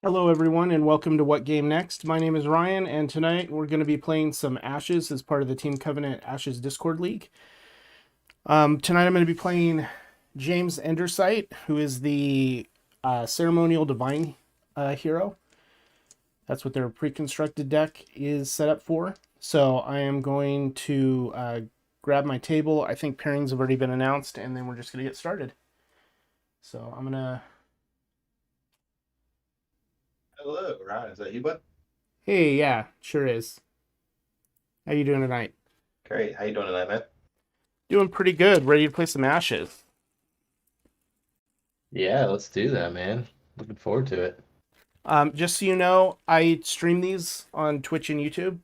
Hello, everyone, and welcome to What Game Next. My name is Ryan, and tonight we're going to be playing some Ashes as part of the Team Covenant Ashes Discord League. Tonight I'm going to be playing James Endersight, who is the Ceremonial Divine hero. That's what their pre-constructed deck is set up for. So I am going to grab my table. I think pairings have already been announced, and then we're just going to get started. So I'm going to... Hello, Ryan. Is that you, bud? Hey, yeah, sure is. How you doing tonight? Great. How you doing tonight, man? Doing pretty good. Ready to play some Ashes. Yeah, let's do that, man. Looking forward to it. Just so you know, I stream these on Twitch and YouTube.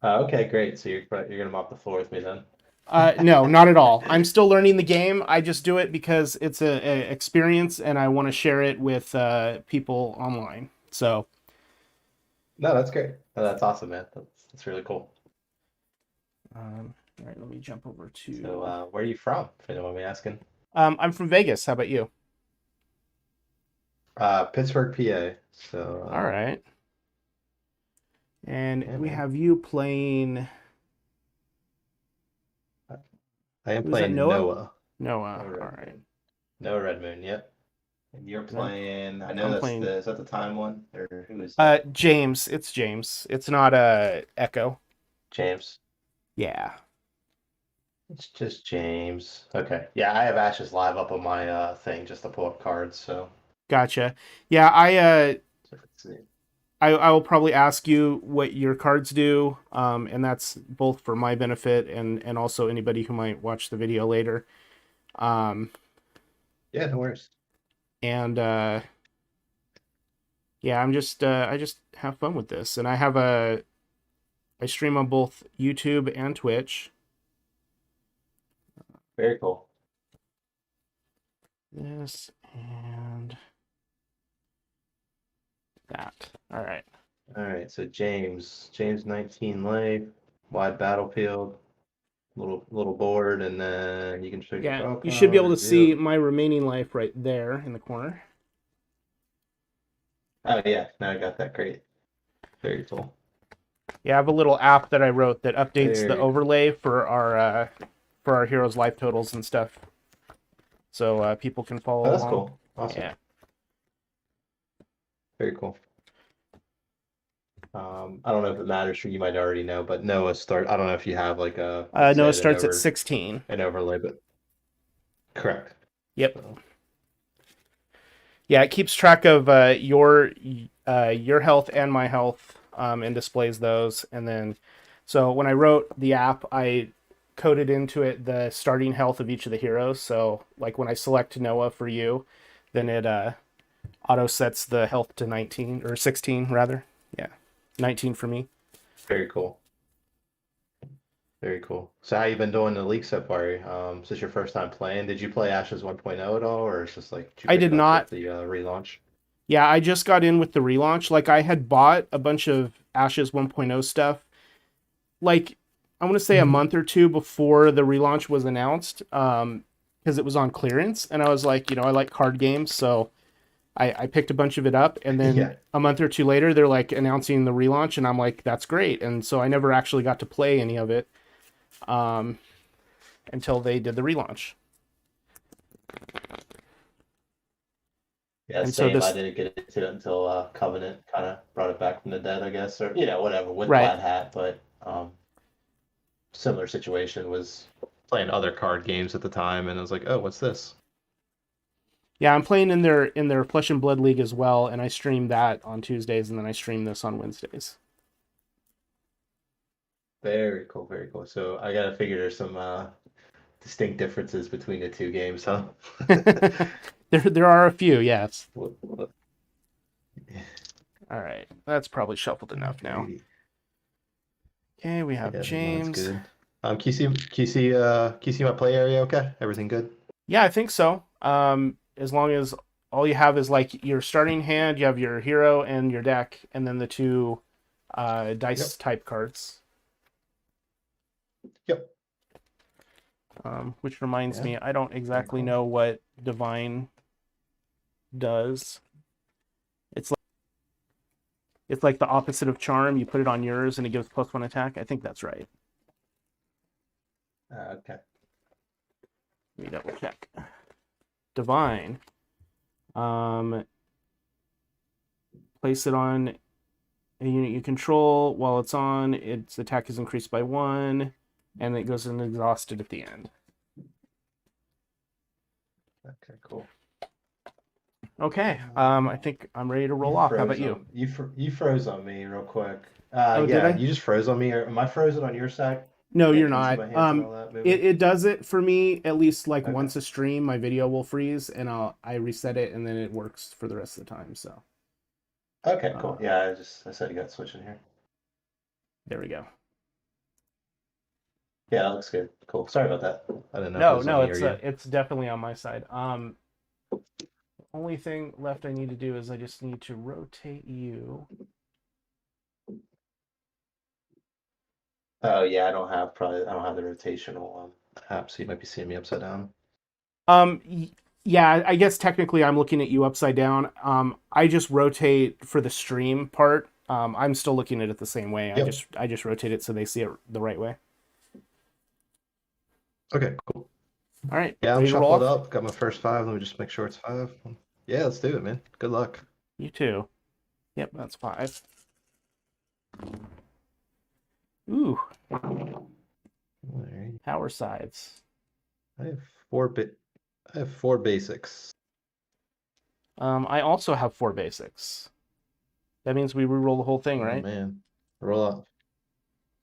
Okay, great. So you're gonna mop the floor with me then? No, not at all. I'm still learning the game. I just do it because it's a experience, and I want to share it with people online. So, No, that's great. No, that's awesome, man. That's really cool. all right, let me jump over So, to. where are you from, if you don't mind me asking? I'm from Vegas. How about you? Pittsburgh, PA. All So, right, and yeah, we man. have you playing. I am Who is that? playing Noah. Noah. Noah. Noah All Red right. Moon. Noah Red Moon. Yep. And you're And playing. I know I'm playing. is that the time one, or who is that? James. It's James. It's not Echo. James. Yeah. It's just James. Okay. Yeah, I have Ashes live up on my thing just to pull up cards. Gotcha. Yeah, So let's see. I will probably ask you what your cards do, and that's both for my benefit and also anybody who might watch the video later. Um, Yeah, no worries. and yeah, I just have fun with this, and I stream on both YouTube and Twitch. Very cool. This and that. All right. All right, so James 19 life, wide battlefield, little board, and then you can show your Yeah, draw you should be able to powers. see Yep. my remaining life right there in the corner. Oh yeah, now I got that. Great. Very cool. Yeah, I have a little app that I wrote that updates the Very cool. overlay for our heroes' life totals and stuff, so people can Oh, follow that's along. cool. Awesome. Yeah. Very cool. I don't know if it matters for you, might already know, but Noah start. I don't know if you have like let's Noah say starts at 16. an overlay, but correct. Yep. So Yeah, it keeps track of your health and my health, and displays those. And then, so when I wrote the app, I coded into it the starting health of each of the heroes. So like when I select Noah for you, then it auto sets the health to 19 or 16 rather. Yeah, 19 for me. very cool. Very cool. So how you been doing in the league so far? Is this your first time playing? Did you play Ashes 1.0 at all, or it's just like did you I pick did it up not. with the relaunch? Yeah, I just got in with the relaunch. Like I had bought a bunch of Ashes 1.0 stuff. Like I want to say a month or two before the relaunch was announced, because it was on clearance, and I was like, I like card games, so I picked a bunch of it up, and then Yeah, a month or two later, they're like announcing the relaunch, and I'm like, that's great, and so I never actually got to play any of it until they did the relaunch, yeah, and so same. I this didn't get into it until Covenant kind of brought it back from the dead, I guess, or whatever with right. Plaid Hat, but similar situation was playing other card games at the time, and I was like, oh, what's this? Yeah, I'm playing in their Flesh and Blood League as well, and I stream that on Tuesdays, and then I stream this on Wednesdays. Very cool, very cool. So I gotta figure there's some distinct differences between the two games, huh? There are a few, yes. What- All right, that's probably shuffled enough now. Alrighty. Okay, we have Yeah, no, that's James. good. Can you see my play area okay? Everything good? Yeah, I think so. As long as all you have is like your starting hand, you have your hero and your deck, and then the two dice Yep. type cards. Yep. Which reminds Yeah. me, I don't Very exactly cool. know what Divine does. It's like the opposite of charm. You put it on yours and it gives +1 attack. I think that's right. Okay. Let me double check. Divine. Place it on a unit you control. While it's on, its attack is increased by 1, and it goes in exhausted at the end. Okay, cool. Okay, I think I'm ready to roll off. How about you? You froze on me real quick. Oh, did Yeah, I? you just froze on me. Or am I frozen on your side? No, Yeah, you're can you see not. my hands and all that moving? It does it for me at least like Okay. once a stream. My video will freeze, and I reset it, and then it works for the rest of the time. So, Okay, cool. uh, Yeah, I said you got switching here. there we go. Yeah, that looks good. Cool. Sorry about that. I didn't know if it No, was on no, me or you. it's definitely on my side. Only thing left I need to do is I just need to rotate you. Oh yeah, I don't have the rotational app, so you might be seeing me upside down. Um, yeah, I guess technically I'm looking at you upside down. I just rotate for the stream part. I'm still looking at it the same way. Yep. I just rotate it so they see it the right way. Okay, cool. All right, Yeah, I'm ready to roll shuffled off? up. Got my first five. Let me just make sure it's five. Yeah, let's do it, man. Good luck. You too. Yep, that's 5. Ooh, All right. power sides. I have I have four basics. I also have 4 basics. That means we re-roll the whole thing, Oh right? man. Roll up.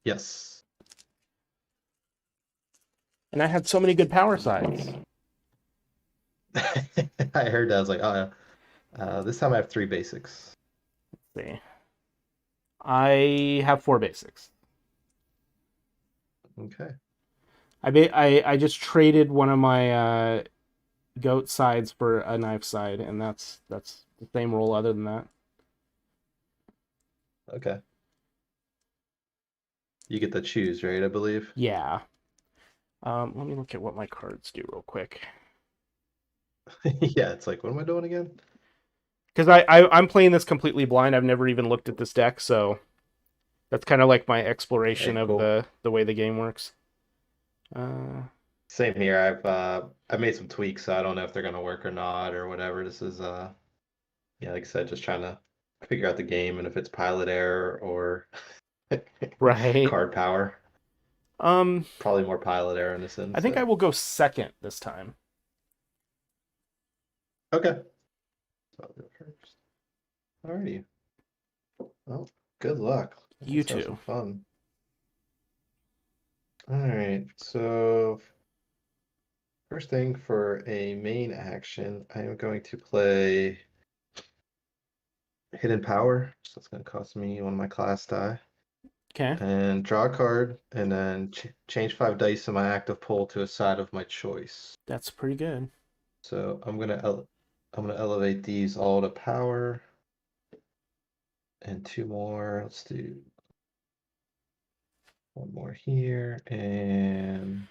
Yes. And I had so many good power sides. I heard that. I was like, oh yeah. This time I have three basics. Let's see. I have 4 basics. Okay. I just traded one of my goat sides for a knife side, and that's the same roll. Other than that, Okay. You get to choose, right? I believe. yeah. Let me look at what my cards do real quick. Yeah, it's like, what am I doing again? Because I'm playing this completely blind. I've never even looked at this deck, so that's kind of like my exploration Hey, of cool. the way the game works. Uh, Same here. I've made some tweaks, so I don't know if they're gonna work or not or whatever. This is yeah, like I said, just trying to figure out the game and if it's pilot error or right. card power. Um, Probably more pilot error in this I think I instead. will go second this time. Okay. So I'll go first. Alrighty. Well, good luck. You Let's have some too. fun. Alright, so first thing for a main action, I am going to play Hidden Power. So that's going to cost me one of my class die. Okay, And draw a card, and then change 5 dice in my active pool to a side of my choice. that's pretty good. So I'm gonna elevate these all to power, and two more. Let's do one more here and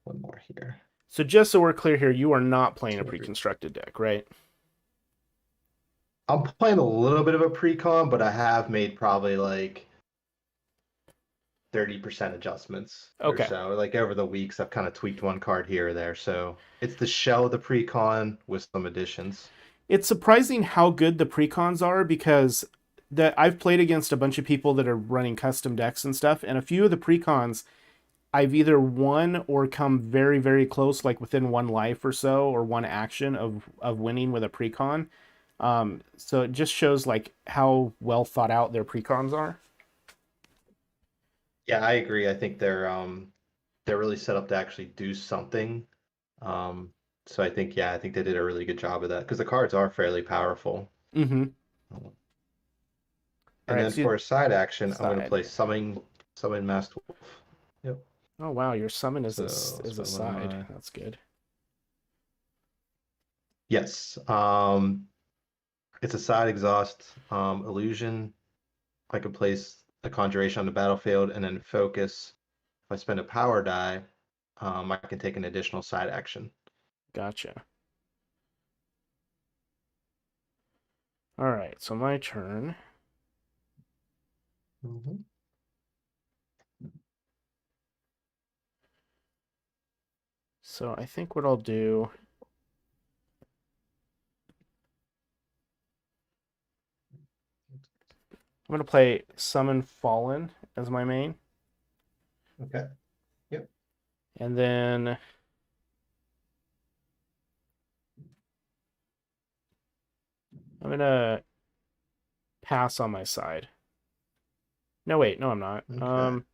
one more here. So just so we're clear here, you are not playing a Two, three. pre-constructed deck, right? I'm playing a little bit of a precon, but I have made probably like 30% adjustments or Okay. so. Like over the weeks, I've kind of tweaked one card here or there. So it's the shell of the precon with some additions. It's surprising how good the precons are because I've played against a bunch of people that are running custom decks and stuff, and a few of the precons I've either won or come very, very close, like within one life or so, or one action of winning with a precon. So it just shows like how well thought out their precons are. Yeah, I agree. I think they're really set up to actually do something. Um, so I think yeah, I think they did a really good job of that because the cards are fairly powerful. Mm-hmm. Um, All And right, then so you for a side action, I'm going to side. play Summon Masked Wolf. Yep. Oh wow, your summon So I'll is a spend one of side. my That's good. yes. It's a side exhaust illusion. I can place a conjuration on the battlefield and then focus. If I spend a power die, I can take an additional side action. Gotcha. All right, so my turn. Mhm. So I think what I'll do. I'm going to play Summon Fallen as my main. Okay. Yep. And then I'm going to pass on my side. No, wait. No, I'm not. Okay.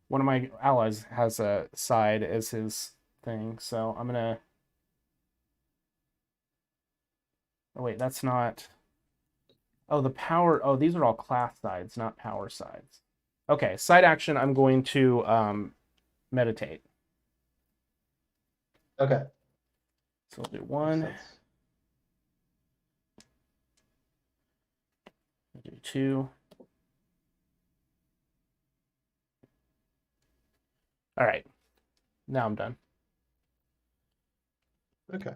One of my allies has a side as his thing. So I'm going to. Oh, wait. That's not. Oh, the power. Oh, these are all class sides, not power sides. Okay. Side action. I'm going to meditate. Okay. So I'll do Makes one. sense. I'll do two. All right. Now I'm done. Okay.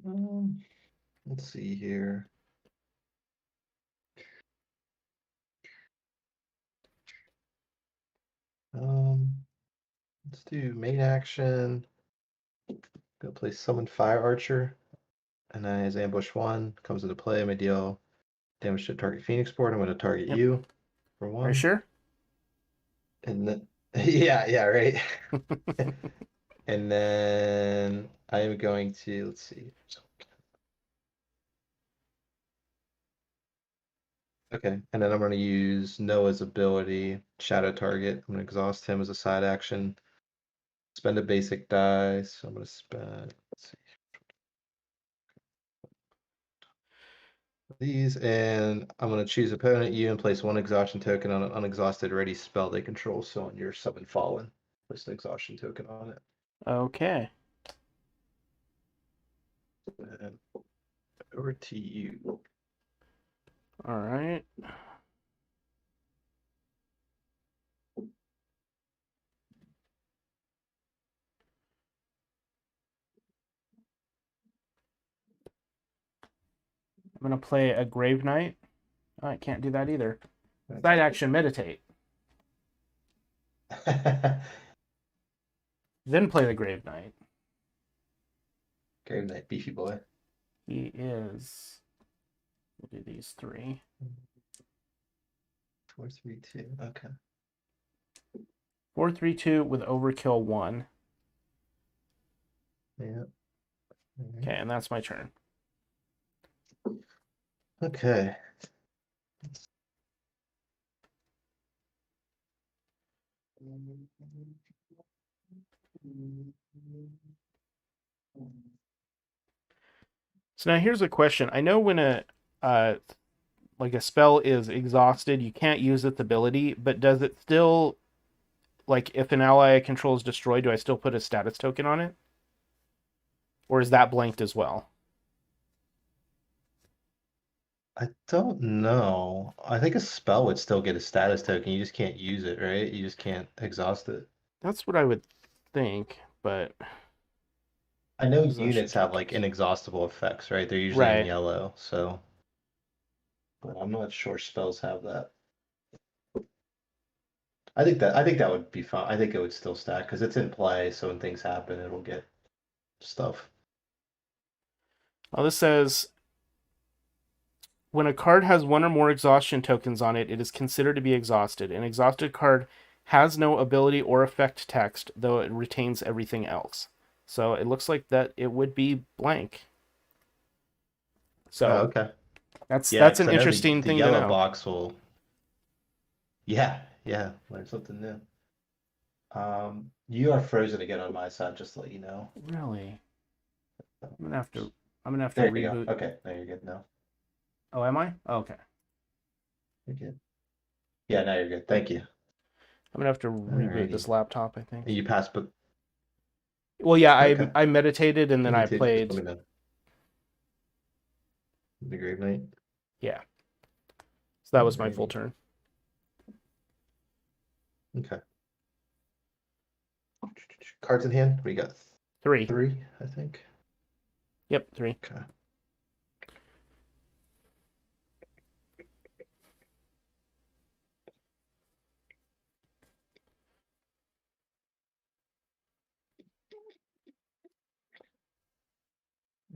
Um, let's see here. Um, let's do main action. Gonna play Summon Fire Archer, and then his ambush one comes into play. I'm gonna deal damage to target Phoenixborn. I'm gonna target Yep. you for Are you one, sure? and then yeah, right. And then I am going to let's see. Okay, and then I'm going to use Noah's ability, Shadow Target. I'm going to exhaust him as a side action. Spend a basic die, so I'm going to spend let's see, these, and I'm going to choose opponent you and place one exhaustion token on an unexhausted ready spell they control. So on your Summon Fallen, place an exhaustion token on it. Okay. And over to you. All right. I'm going to play a Grave Knight. Oh, I can't do that either. Side action, meditate. Then play the Grave Knight. Grave Knight, beefy boy. He is. We'll do these three. 4-3-2. Okay. 4-3-2 with Overkill 1. Yeah. Okay, and that's my turn. Okay. So now here's a question. I know when uh like a spell is exhausted, you can't use its ability, but does it still, like, if an ally I control is destroyed, do I still put a status token on it? Or is that blanked as well? I don't know. I think a spell would still get a status token. You just can't use it, right? You just can't exhaust it. That's what I would think, but I know exhaustion units have like tokens. inexhaustible effects, right? They're usually in Right. yellow, so but I'm not sure spells have that. I think that would be fine. I think it would still stack because it's in play, so when things happen, it'll get stuff. Oh, this says when a card has one or more exhaustion tokens on it, it is considered to be exhausted. An exhausted card has no ability or effect text, though it retains everything else. So it looks like that it would be blank. Oh, So okay. Yeah, that's because an I know the interesting the thing to yellow know. box will. Yeah, learn something new. You are frozen again on my side, just to let you know. Really? I'm gonna have to There you go. reboot. Okay, now you're good now. Oh, am I? Oh, okay. You're good. Yeah, now you're good. Thank you. I'm gonna have to reboot Alrighty. this laptop, I think. You passed, but Well, yeah, I okay. I meditated and You then I need to just let played. me know. The Grave Knight. Yeah. So that was my full Alrighty. turn. Okay. Cards in hand. We got 3. 3, I think. Yep, 3. Okay.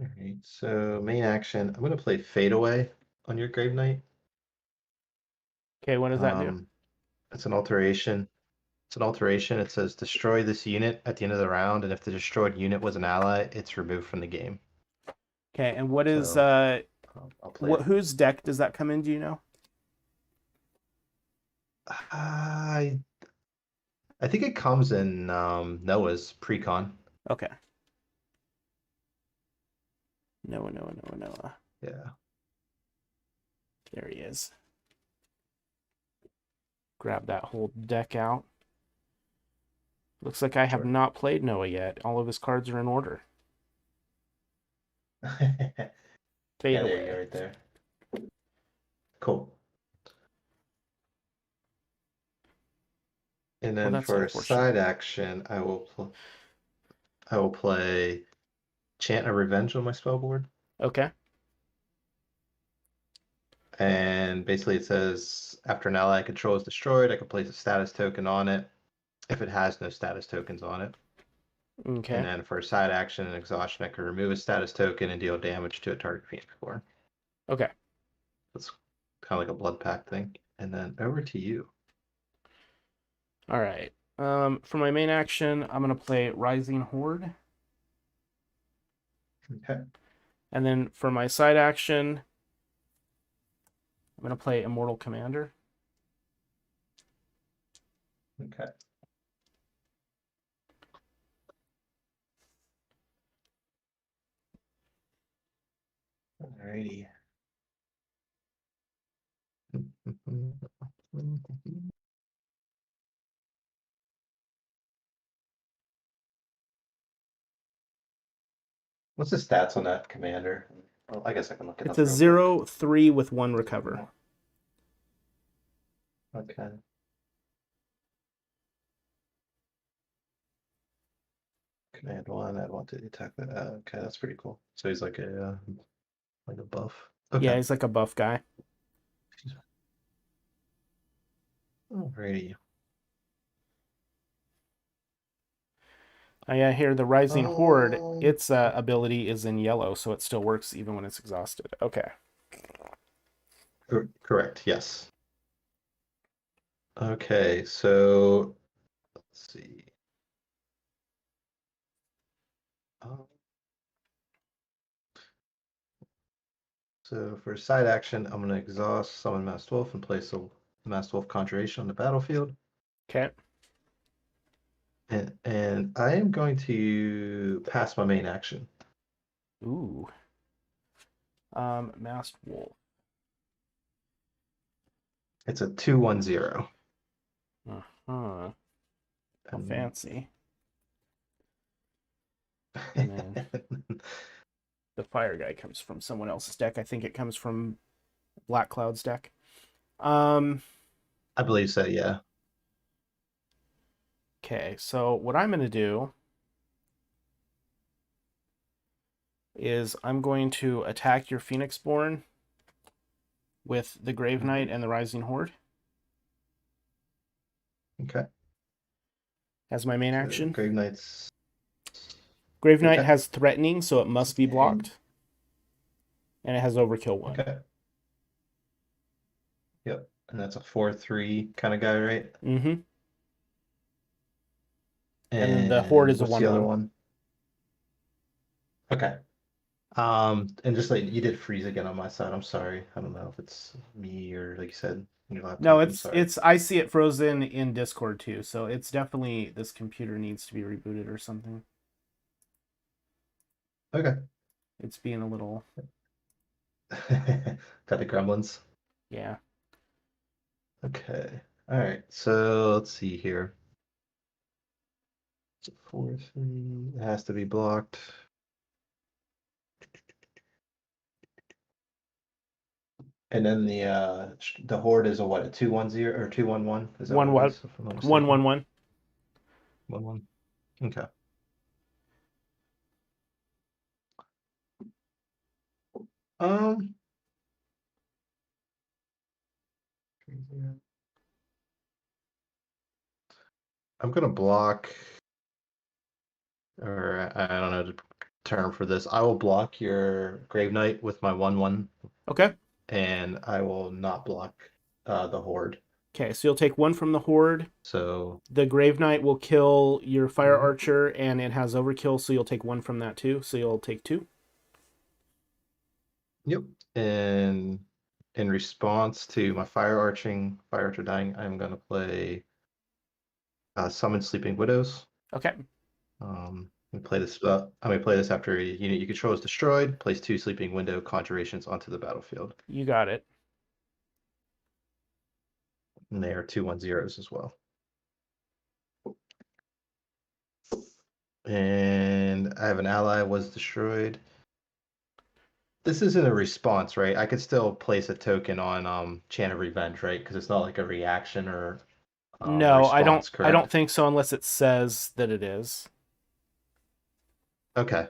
All right, so main action, I'm gonna play Fade Away on your Grave Knight. Okay, what does that do? It's an alteration. It's an alteration. It says destroy this unit at the end of the round, and if the destroyed unit was an ally, it's removed from the game. Okay, and what is So I'll play it. whose deck does that come in? Do you know? I think it comes in Noah's precon. Okay. Noah. Yeah. There he is. Grab that whole deck out. Looks like I have Sure. not played Noah yet. All of his cards are in order. Yeah, Fade there you go, away. right there. Cool. And Well, then that's for unfortunate. side action, I will play Chant of Revenge on my spell board. Okay. And basically it says after an ally control is destroyed, I can place a status token on it if it has no status tokens on it. And Okay. then for side action and exhaustion, I can remove a status token and deal damage to a target Phoenixborn. Okay. That's kind of like a blood pact thing. And then over to you. All right. For my main action, I'm gonna play Rising Horde, Okay. and then for my side action, I'm gonna play Immortal Commander. Okay. Alrighty. What's the stats on that commander? Well, I guess I can look it It's up a real quick. 0/3 with 1 recover. Okay. Command one, add one to the attack. Okay, that's pretty cool. So he's like a buff. Yeah, Okay. he's like a buff guy. Alrighty. I hear the Rising Horde, Um, its ability is in yellow, so it still works even when it's exhausted. Okay. correct. Yes. Okay. So let's see. Um, so for side action, I'm gonna exhaust summon Masked Wolf and place a Masked Wolf Conjuration on the battlefield. Okay. And I am going to pass my main action. Ooh. Masked Wolf. It's a 2/1/0. Uh-huh. How And fancy. And then the fire guy comes from someone else's deck. I think it comes from Black Cloud's deck. Um, I believe so, yeah. okay, so what I'm going to do is I'm going to attack your Phoenixborn with the Grave Knight Mhm. and the Rising Horde Okay. as my main So action. Grave Knights. Grave Knight Okay. has threatening, so it must be And blocked, and it has overkill 1. okay. Yep. And that's a 4/3 kind of guy, right? Mm-hmm. And then the Horde And is a what's the other 1/1. one? Okay. And just like you did freeze again on my side. I'm sorry. I don't know if it's me or like you said, your No, laptop. I'm it's sorry. it's I see it frozen in Discord too, so it's definitely this computer needs to be rebooted or something. Okay. It's being a little, Got the gremlins. yeah. Okay. All right. So let's see here. It's a 4/3. It has to be blocked. And then the horde is a what, a 2/1/0 or 2/1/1? Is that what One it one is, if I'm not one mistaken? one one. 1/1. Okay. Um, I'm gonna block, or I don't know. turn for this. I will block your Grave Knight with my 1/1, Okay. and I will not block the Horde. Okay, so you'll take one from the Horde. So, The Grave Knight will kill your Fire mhm. Archer, and it has overkill, so you'll take one from that too. So you'll take two. Yep. And in response to my Fire Archer dying, I'm gonna play Summon Sleeping Widows. Okay, We play this. I may play this after a unit you control is destroyed. Place 2 Sleeping Window Conjurations onto the battlefield, you got it. and they are 2/1/0s as well. And I have an ally was destroyed. This isn't a response, right? I could still place a token on Chant of Revenge, right? Because it's not like a reaction or No, I don't. response, I don't correct? think so unless it says that it is. Okay.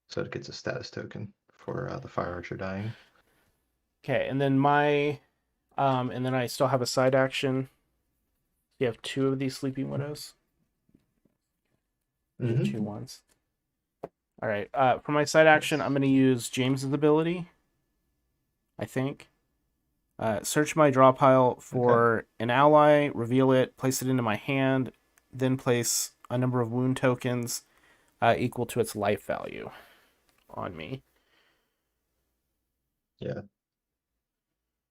So it gets a status token for the Fire Archer dying. Okay, and then and then I still have a side action. You have two of these Sleeping Widows. You have two Mm-hmm. ones. All right. For my side action, I'm Yes. going to use James's ability. I think. Search my draw pile Okay. for an ally, reveal it, place it into my hand, then place a number of wound tokens equal to its life value on me. Yeah.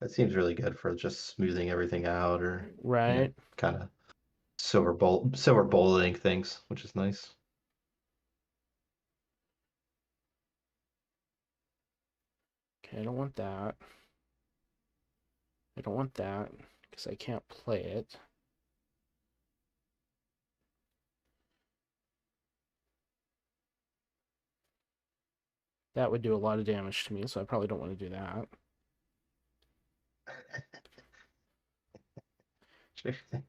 That seems really good for just smoothing everything out or, Right. kind of silver bulleting things, which is nice. Okay, I don't want that. I don't want that because I can't play it. That would do a lot of damage to me, so I probably don't want to do that. Sure, sure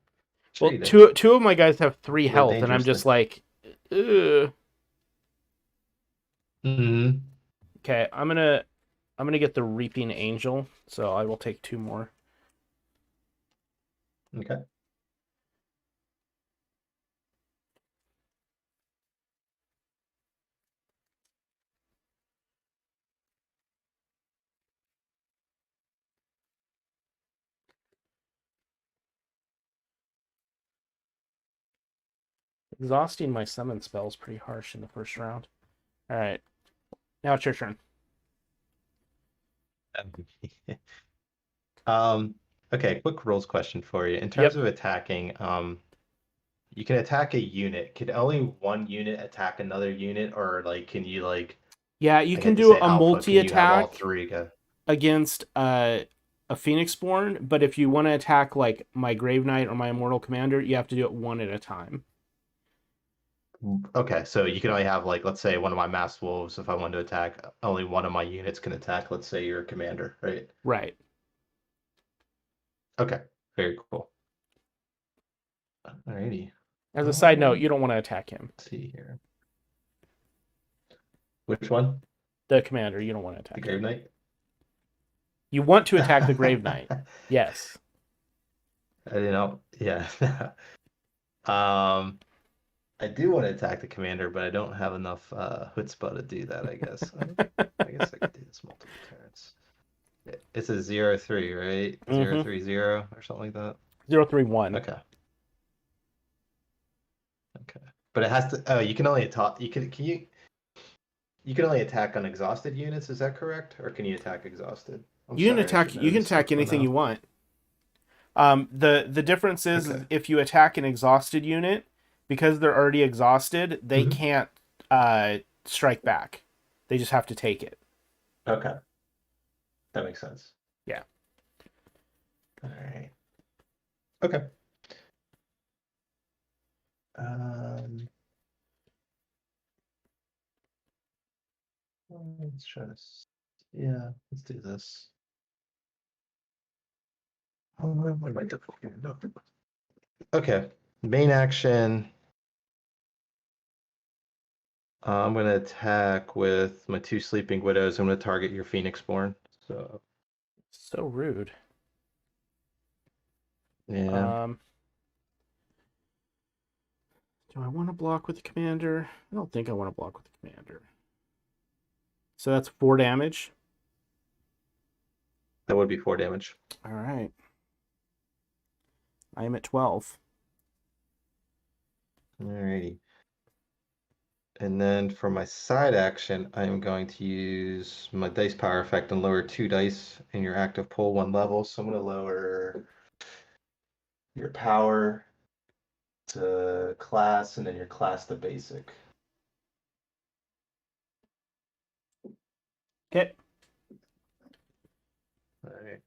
Well, you do. two of my guys have three A little health, and I'm dangerous just then. like, ugh. Mm-hmm. Okay, I'm gonna get the Reaping Angel, so I will take two more. Okay. Exhausting my summon spell is pretty harsh in the first round. All right, now it's your turn. Um, okay, quick rules question for you. In terms Yep. of attacking, you can attack a unit. Can only one unit attack another unit, or like can you Yeah, you I can get to do say a alpha, multi can you have all attack three go? against a Phoenixborn, but if you want to attack like my Grave Knight or my Immortal Commander, you have to do it one at a time. Okay, so you can only have let's say one of my masked wolves, if I want to attack, only one of my units can attack, let's say your commander, right? Right. Okay, very cool. Alrighty. As a side note, you Let's don't want to attack him. see here. Which one? The commander, you don't want to The attack Grave him. Knight? You want to attack the Grave Knight. Yes. I didn't know. Yeah. Um, I do want to attack the commander, but I don't have enough chutzpah to do that, I guess. I guess I could do this multiple turns. It's a 0/3, right? Zero Mm-hmm. three zero or something like that. 031. Okay. Okay. But it has to. Oh, you can only attack. Can you? You can only attack on exhausted units. Is that correct? Or can you attack exhausted? I'm sorry, I should know You can this attack stuff by anything you now. want. The difference is Okay. if you attack an exhausted unit, because they're already exhausted, they Hmm. can't strike back. They just have to take it. Okay. That makes sense. Yeah. All right. Okay. Um, let's try this. Yeah, let's do this. What am I doing? No. Okay. Main action. I'm gonna attack with my 2 Sleeping Widows. I'm gonna target your Phoenixborn. So So rude. yeah. Um, do I want to block with the commander? I don't think I want to block with the commander. So that's 4 damage. That would be 4 damage. All right. I am at 12. Alrighty. And then for my side action, I am going to use my dice power effect and lower 2 dice in your active pool 1 level. So I'm going to lower your power to class and then your class to basic. Okay. All right.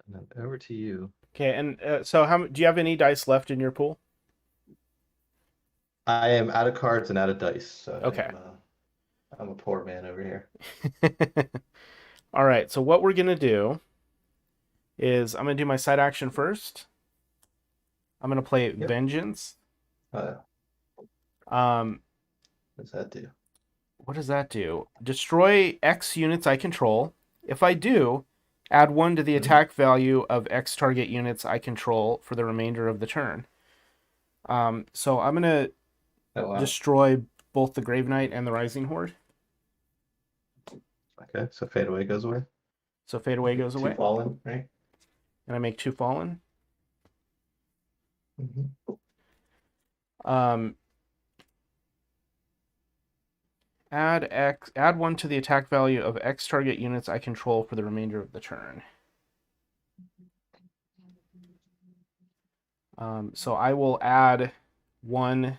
And then over to you. Okay, and so how do you have any dice left in your pool? I am out of cards and out of dice, so Okay. I'm a poor man over here. All right, so what we're going to do is I'm going to do my side action first. I'm going to play Yep. Vengeance. Uh, Um, what does that do? what does that do? Destroy X units I control. If I do, add 1 to the attack value of X target units I control for the remainder of the turn. So I'm going to Oh, wow. destroy both the Grave Knight and the Rising Horde. Okay, so fade away goes away. So Fade Away goes away. 2 fallen, right? And I make 2 fallen. Mm-hmm. Um, add 1 to the attack value of X target units I control for the remainder of the turn. So I will add 1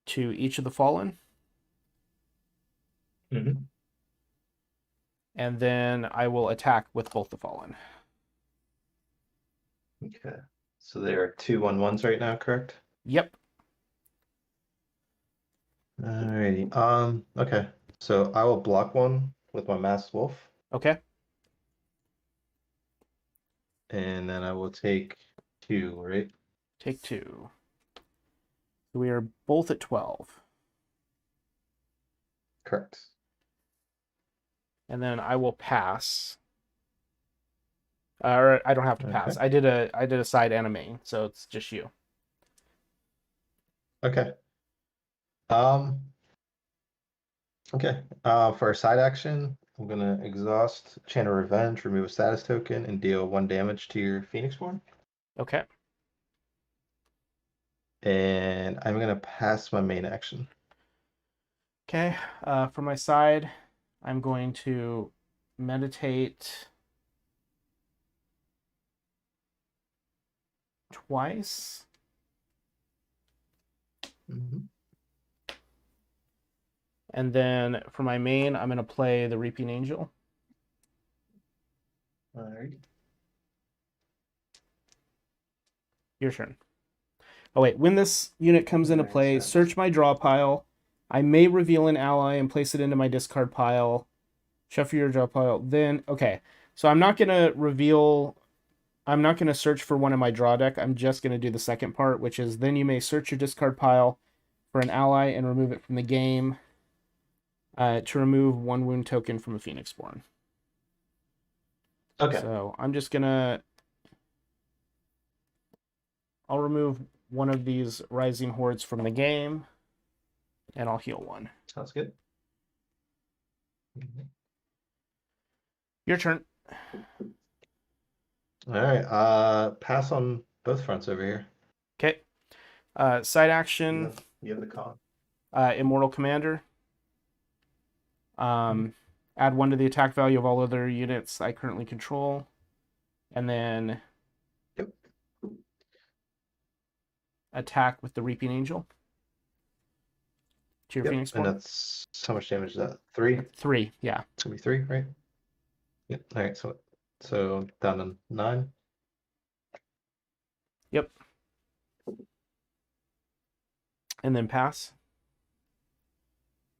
to each of the fallen. Mm-hmm. And then I will attack with both the fallen. Okay. So there are 2 1/1s right now, correct? Yep. Alrighty. Okay. So I will block 1 with my Masked Wolf, Okay. and then I will take 2, right? Take 2. So we are both at 12. Correct. And then I will pass. Or I don't have to pass. Okay. I did a side and a main, so it's just you. Okay. Um, okay. For a side action, I'm gonna exhaust Channel Revenge, remove a status token, and deal 1 damage to your Phoenixborn. Okay. And I'm gonna pass my main action. Okay. For my side, I'm going to meditate twice. Mm-hmm. And then for my main, I'm going to play the Reaping Angel. Alright. Your turn. Oh, wait. When this unit comes into play, search my draw pile. I may reveal an ally and place it into my discard pile. Shuffle your draw pile. Then, okay. So I'm not going to reveal... I'm not going to search for one in my draw deck. I'm just going to do the second part, which is then you may search your discard pile for an ally and remove it from the game to remove 1 wound token from a Phoenixborn. Okay. So I'm just going to... I'll remove one of these Rising Hordes from the game, and I'll heal 1. Sounds good. Mm-hmm. Your turn. Alright, pass on both fronts over here. Okay. Side action. You have the con. Immortal Commander. Add 1 to the attack value of all other units I currently control. And then attack with the Reaping Angel. To your Phoenixborn. And that's how much damage is that? 3? 3, yeah. It's gonna be 3, right? Yep. Alright, so down to 9. Yep. And then pass.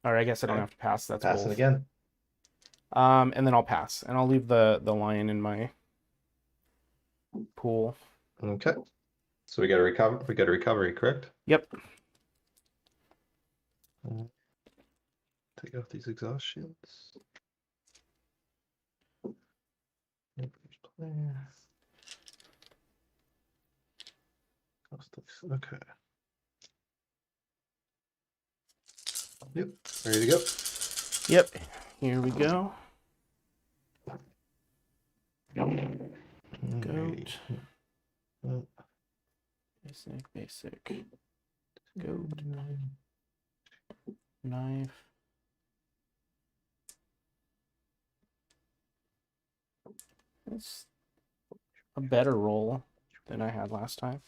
Or I guess I don't have to pass. That's Passing both. again. And then I'll pass. And I'll leave the lion in my pool. Okay. So we got a recover. We got a recovery, correct? Yep. Take off these exhaust shields. Okay. Yep. Ready to go. Yep. Here we go. Alrighty. Goat. Basic. Goat. Knife. It's a better roll than I had last time.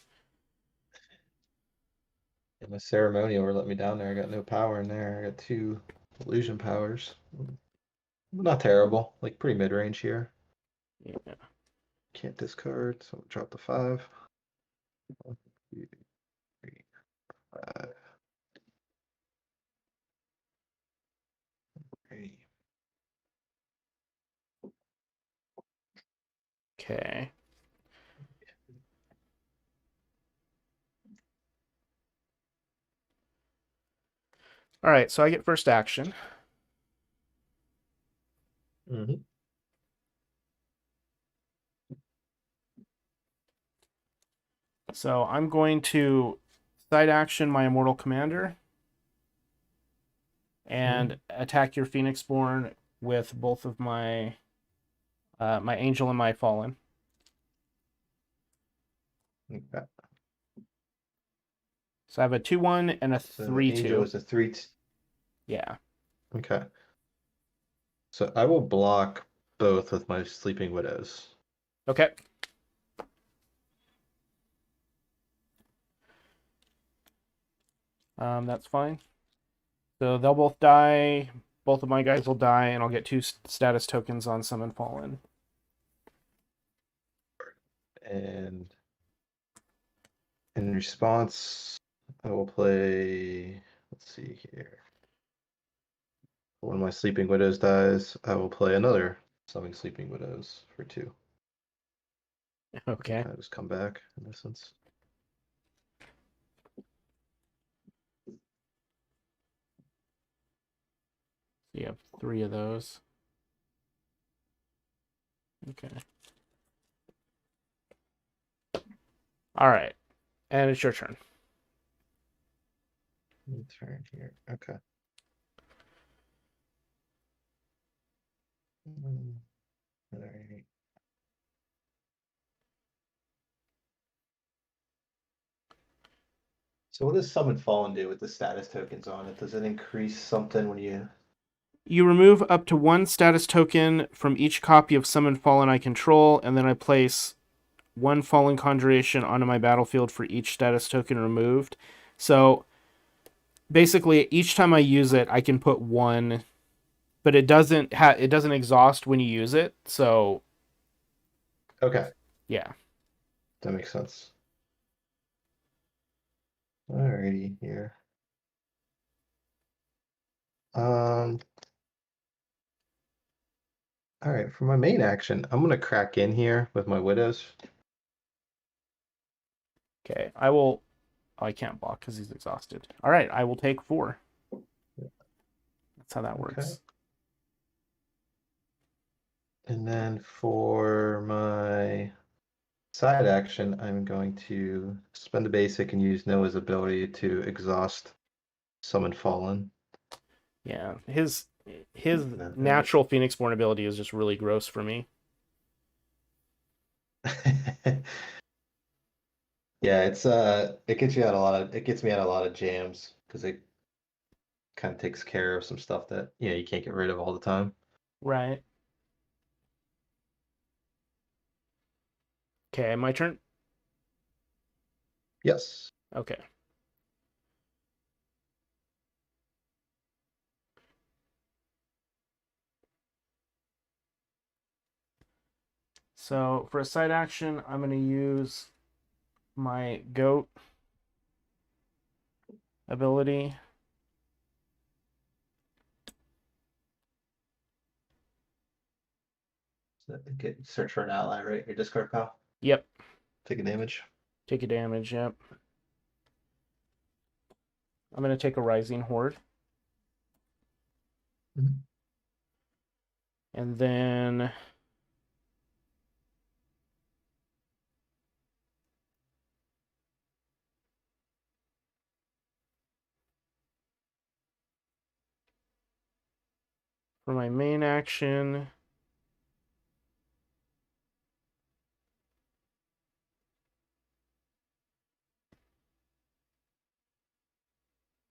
Yeah, my ceremonial let me down there. I got no power in there. I got 2 illusion powers. Not terrible. Like pretty mid range here. Yeah. Can't discard, so I'll drop the 5. 1, 2, 3, 5. Alrighty. Okay. All right, so I get first action. Mm-hmm. So I'm going to side action my Immortal Commander and attack your Phoenixborn with both of my my Angel and my Fallen. Okay. So I have a 2/1 and a So the angel 3/2. is a 3. Yeah. Okay. So I will block both with my Sleeping Widows. Okay. That's fine. So they'll both die. Both of my guys will die, and I'll get 2 status tokens on Summon Fallen. And in response, I will play. Let's see here. When my Sleeping Widows dies, I will play another Summoning Sleeping Widows for 2. Okay. Kind of just come back in essence. So you have 3 of those. Okay. All right. And it's your turn. Turn here. Okay. Alright. So what does Summon Fallen do with the status tokens on it? Does it increase something when you... You remove up to 1 status token from each copy of Summon Fallen I control, and then I place 1 Fallen Conjuration onto my battlefield for each status token removed. So basically, each time I use it, I can put 1, but it doesn't exhaust when you use it. So Okay, yeah. that makes sense. Alrighty, here. All right, for my main action, I'm gonna crack in here with my widows. Okay. I will. Oh, I can't block because he's exhausted. All right. I will take 4. That's how that Okay. works. And then for my side action, I'm going to spend a basic and use Noah's ability to exhaust Summon Fallen. Yeah. His And natural Phoenixborn ability is just really gross for me. yeah, it gets you out it gets me out a lot of jams because it kind of takes care of some stuff that you can't get rid of all the time. Right. Okay. My turn. Yes. Okay. So for a side action, I'm going to use my goat ability. Get search for an ally, right? Your discard pal. Yep. Take a damage. Take a damage. Yep. I'm going to take a Rising Horde. Mhm. And then For my main action,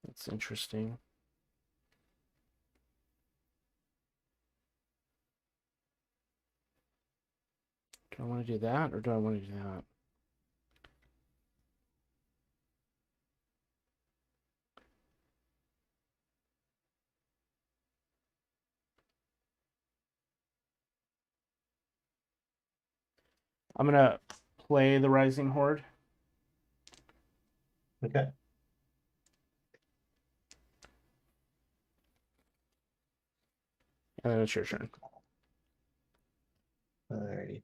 that's interesting. Do I want to do that or do I want to do that? I'm going to play the Rising Horde. Okay. And then it's your turn. Alrighty.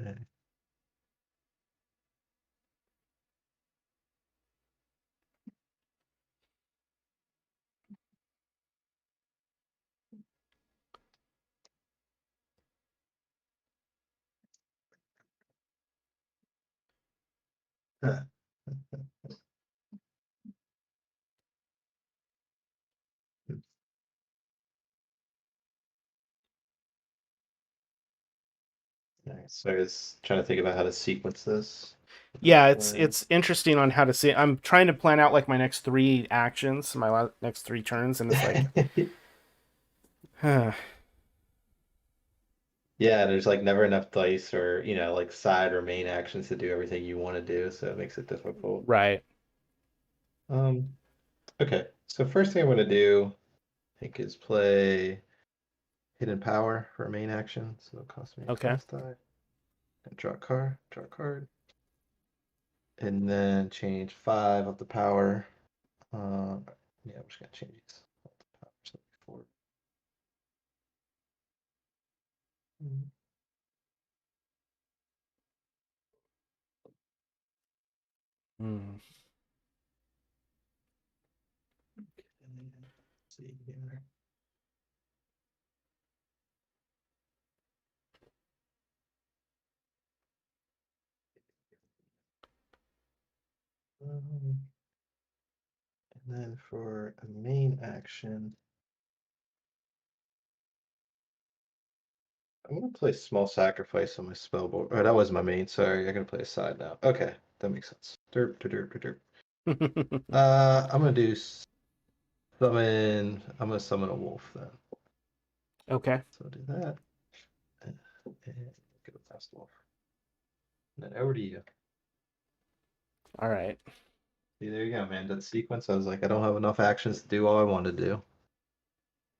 Okay. Alright, so I was trying to think about how to sequence this. Yeah, Best way. it's interesting on how to see. I'm trying to plan out like my next 3 actions, my next 3 turns, and it's like, huh, Yeah, there's like never enough dice or, like side or main actions to do everything you want to do, so it makes it difficult. right. Um, okay, so first thing I'm going to do, I think, is play Hidden Power for a main action. So it'll cost me a Okay. class die. And draw a card. And then change 5 of the power. Yeah, I'm just going to change these. Of the power, so 4. Mhm. Hmm. Okay, let's see here. Um, and then for a main action, I'm gonna play Small Sacrifice on my spell board. Oh, that was my main. Sorry, I'm gonna play a side now. Okay, that makes sense. Derp, derp, derp, derp. I'm gonna do summon. I'm gonna summon a wolf then. Okay. So I'll do that. And get a fast wolf. And then over to you. All right. See, there you go, man. That sequence. I was like, I don't have enough actions to do all I want to do.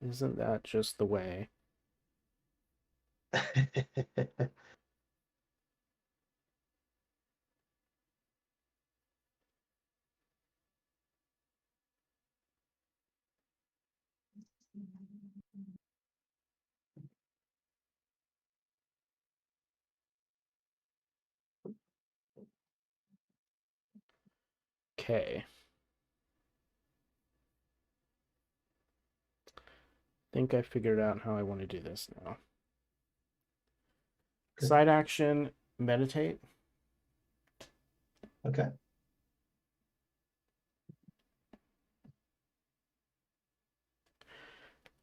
Isn't that just the way? Okay. Think I figured out how I want to do this now. Okay. Side action, meditate. Okay.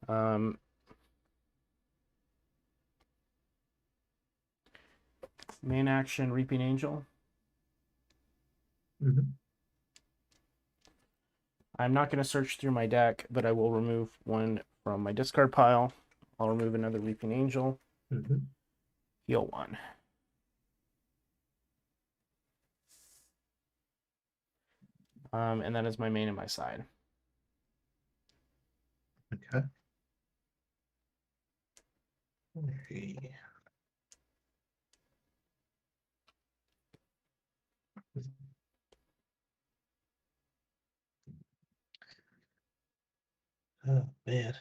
Um, Main action, Reaping Angel. Mhm. I'm not going to search through my deck, but I will remove one from my discard pile. I'll remove another Reaping Angel. Mhm. Heal 1. And that is my main and my side. Okay. Okay. Oh man.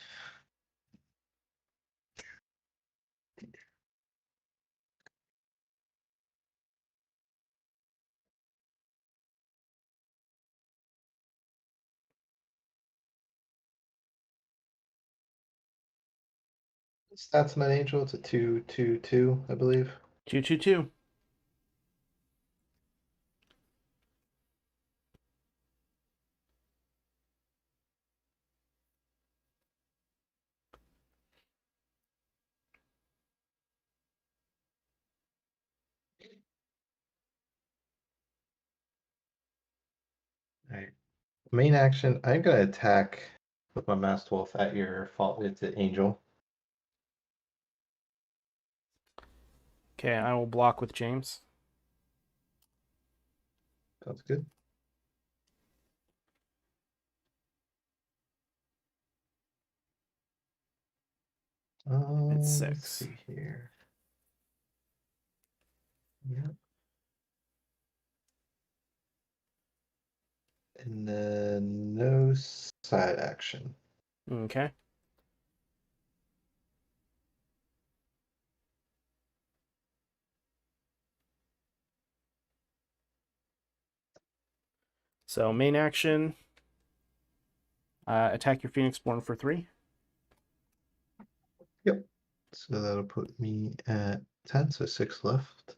Stats my angel. It's a 2/2/2, I believe. 2/2/2. main action, I'm gonna attack with my Masked Wolf at your fault. It's an angel. Okay, I will block with James. Sounds good. It's Let's 6. see here. Yep. And then no side action. Okay. So main action, attack your Phoenixborn for 3. Yep. So that'll put me at 10, so 6 left.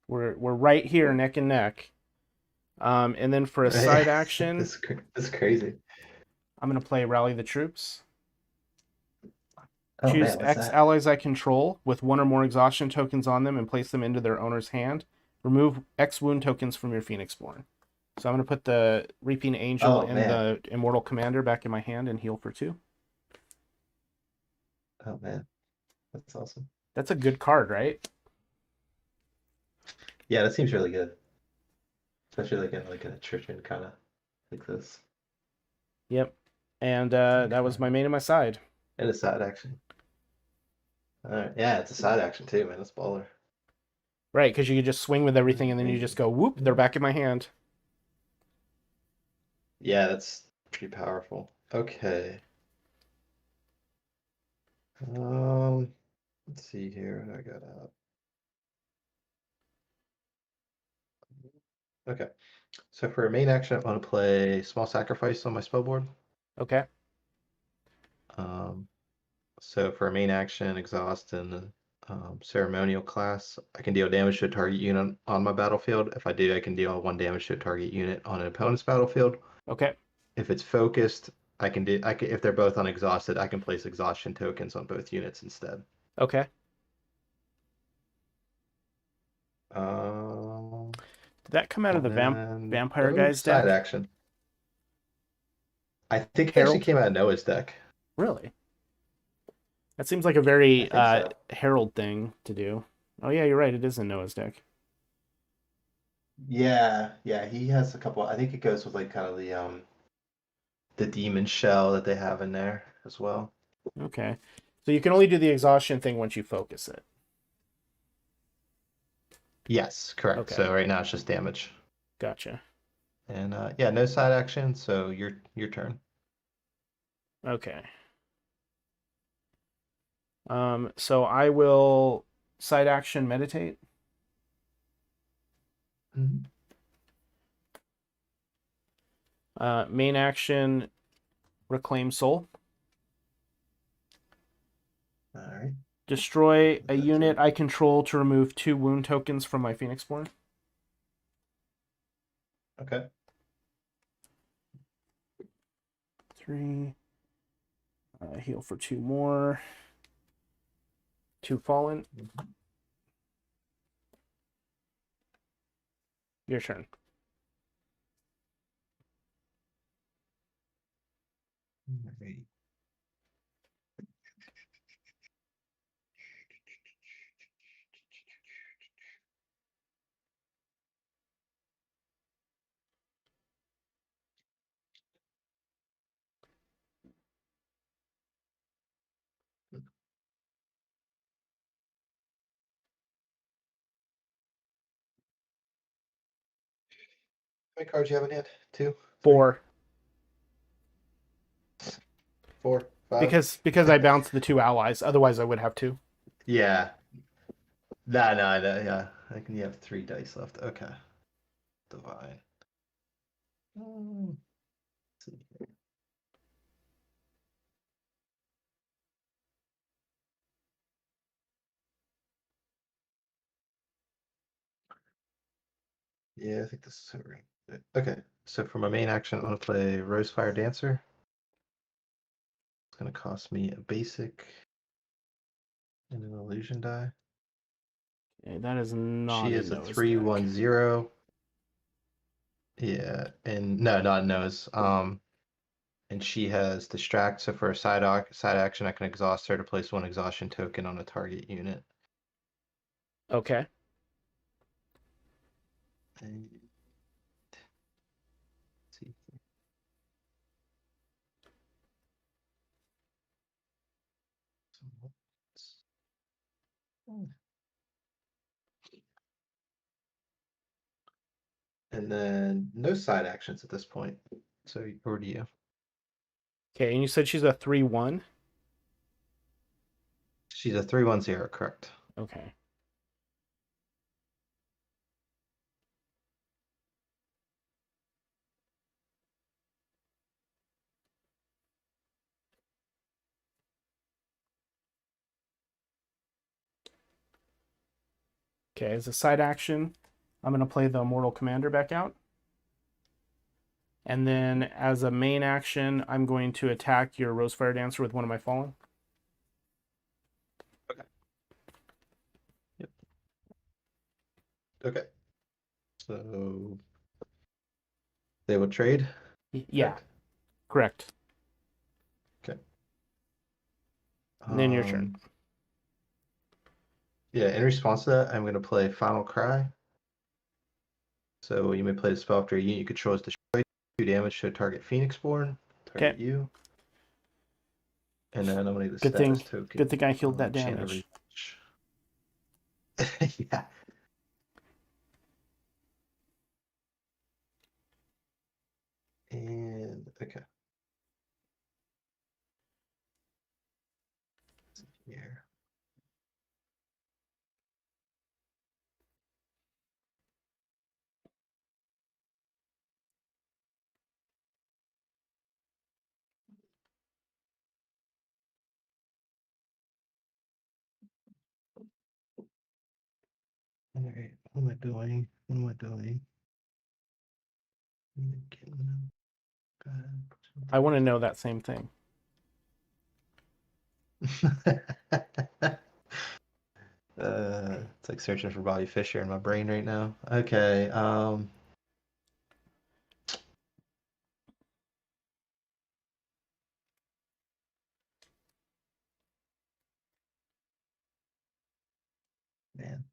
We're right here, neck and neck. And then for a side action, This is crazy. I'm going to play Rally the Troops. Oh Choose man, what's X that? allies I control with 1 or more exhaustion tokens on them and place them into their owner's hand. Remove X wound tokens from your Phoenixborn. So I'm going to put the Reaping Angel Oh and man. the Immortal Commander back in my hand and heal for 2. Oh man. That's awesome. That's a good card, right? Yeah, that seems really good. Especially like an attrition kind of like this. Yep. And that was my Okay. main and my side. And a side action. Alright. Yeah, it's a side action too, man. That's baller. Right, because you could just swing with everything and then you Alright. just go, whoop, they're back in my hand. Yeah, that's pretty powerful. Okay. Let's see here what I got out. Okay. So for a main action, I want to play Small Sacrifice on my spell board. Okay. Um, so for a main action, Exhaust and Ceremonial class, I can deal damage to a target unit on my battlefield. If I do, I can deal 1 damage to a target unit on an opponent's battlefield. Okay. If it's focused, if they're both unexhausted, I can place exhaustion tokens on both units instead. Okay. Um, Did that come out of and the then vampire no guy's side deck? action. I think it actually Herald? came out of Noah's deck. Really? That seems like a I very think so. Herald thing to do. Oh yeah, you're right. It is in Noah's deck. Yeah, he has a couple. I think it goes with like kind of the demon shell that they have in there as well. Okay. So you can only do the exhaustion thing once you focus it. Yes, correct. Okay. So right now it's just damage. Gotcha. And yeah, no side action, so your turn. Okay. So I will side action meditate. Mhm. Main action reclaim soul. All right. Destroy a That's unit it. I control to remove 2 wound tokens from my Phoenixborn. Okay. 3. Heal for 2 more. 2 fallen. Mhm. Your turn. All right. How many cards you have in hand? 2, 3, 4. 4, 5. Because I bounced the 2 allies. Otherwise, I would have 2. Yeah. No, yeah. I can. You have 3 dice left. Okay. Divine. Let's see. Yeah, I think this is right. Okay, so for my main action, I'm gonna play Rosefire Dancer. It's gonna cost me a basic and an illusion die. Okay, that is not She in is a Noah's deck. 3/1/0. Yeah, and no, not nose. And she has distract. So for a side action, I can exhaust her to place one exhaustion token on a target unit. Okay. And let's see. So and then no side actions at this point. So over to you. Okay, and you said she's a 3/1? She's a 3/1/0, correct? Okay. Okay, as a side action, I'm going to play the Immortal Commander back out. And then as a main action, I'm going to attack your Rosefire Dancer with one of my Fallen. Okay. Yep. Okay. So they will trade, Yeah, correct? correct. Okay. And then your turn. Yeah, in response to that, I'm going to play Final Cry. So you may play the spell after a unit you control is destroyed. 2 damage to a target Phoenixborn. Okay. Target you. And then I'm going to get the Good status thing. token. Good thing I healed that Chain of damage. Reach. Yeah. And okay. Here. All right. What am I doing? What am I doing? I want to know that same thing. It's like searching for Bobby Fischer in my brain right now. Okay. Man,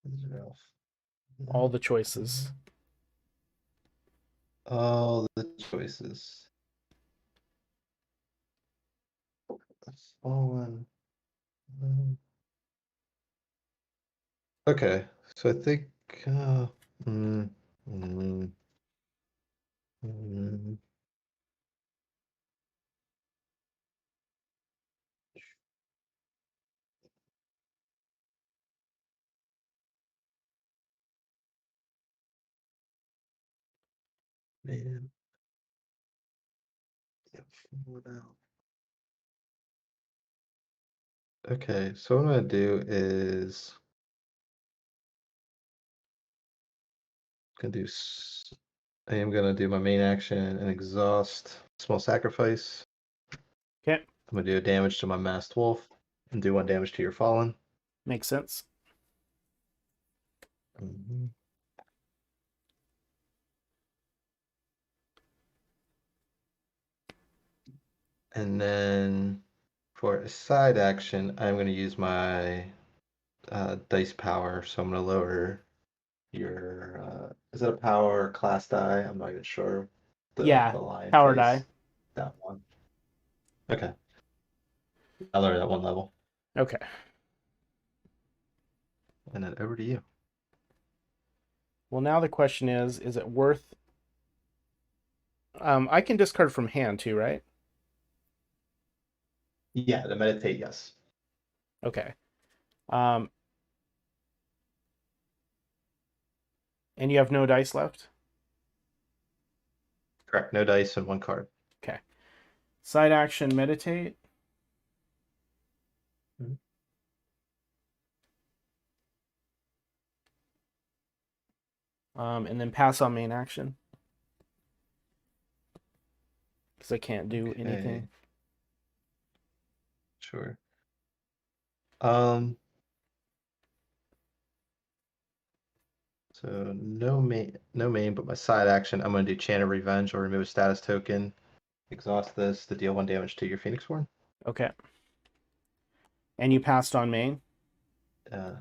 this is rough. All the choices. All the choices. Fallen. Okay, so I think. Mm, mm, mm, man. Yeah, what out. Okay, so what I'm gonna do is gonna do. I am gonna do my main action and exhaust small sacrifice. Okay. I'm gonna do damage to my masked wolf and do 1 damage to your fallen. Makes sense. Mhm. And then for a side action, I'm going to use my dice power. So I'm going to lower your. Is it a power class die? I'm not even sure. Yeah. The lion Power die. face. That one. Okay. I'll lower that 1 level. Okay. And then over to you. Well, now the question is it worth. I can discard from hand too, right? Yeah, the meditate, yes. Okay. Um, and you have no dice left? Correct. No dice and 1 card. Okay. Side action, meditate. Mhm. And then pass on main action. Because I can't do Okay. anything. Sure. Um. So no main, but my side action, I'm going to do Chant of Revenge or remove a status token. Exhaust this to deal 1 damage to your Phoenixborn. Okay. And you passed on main? Uh,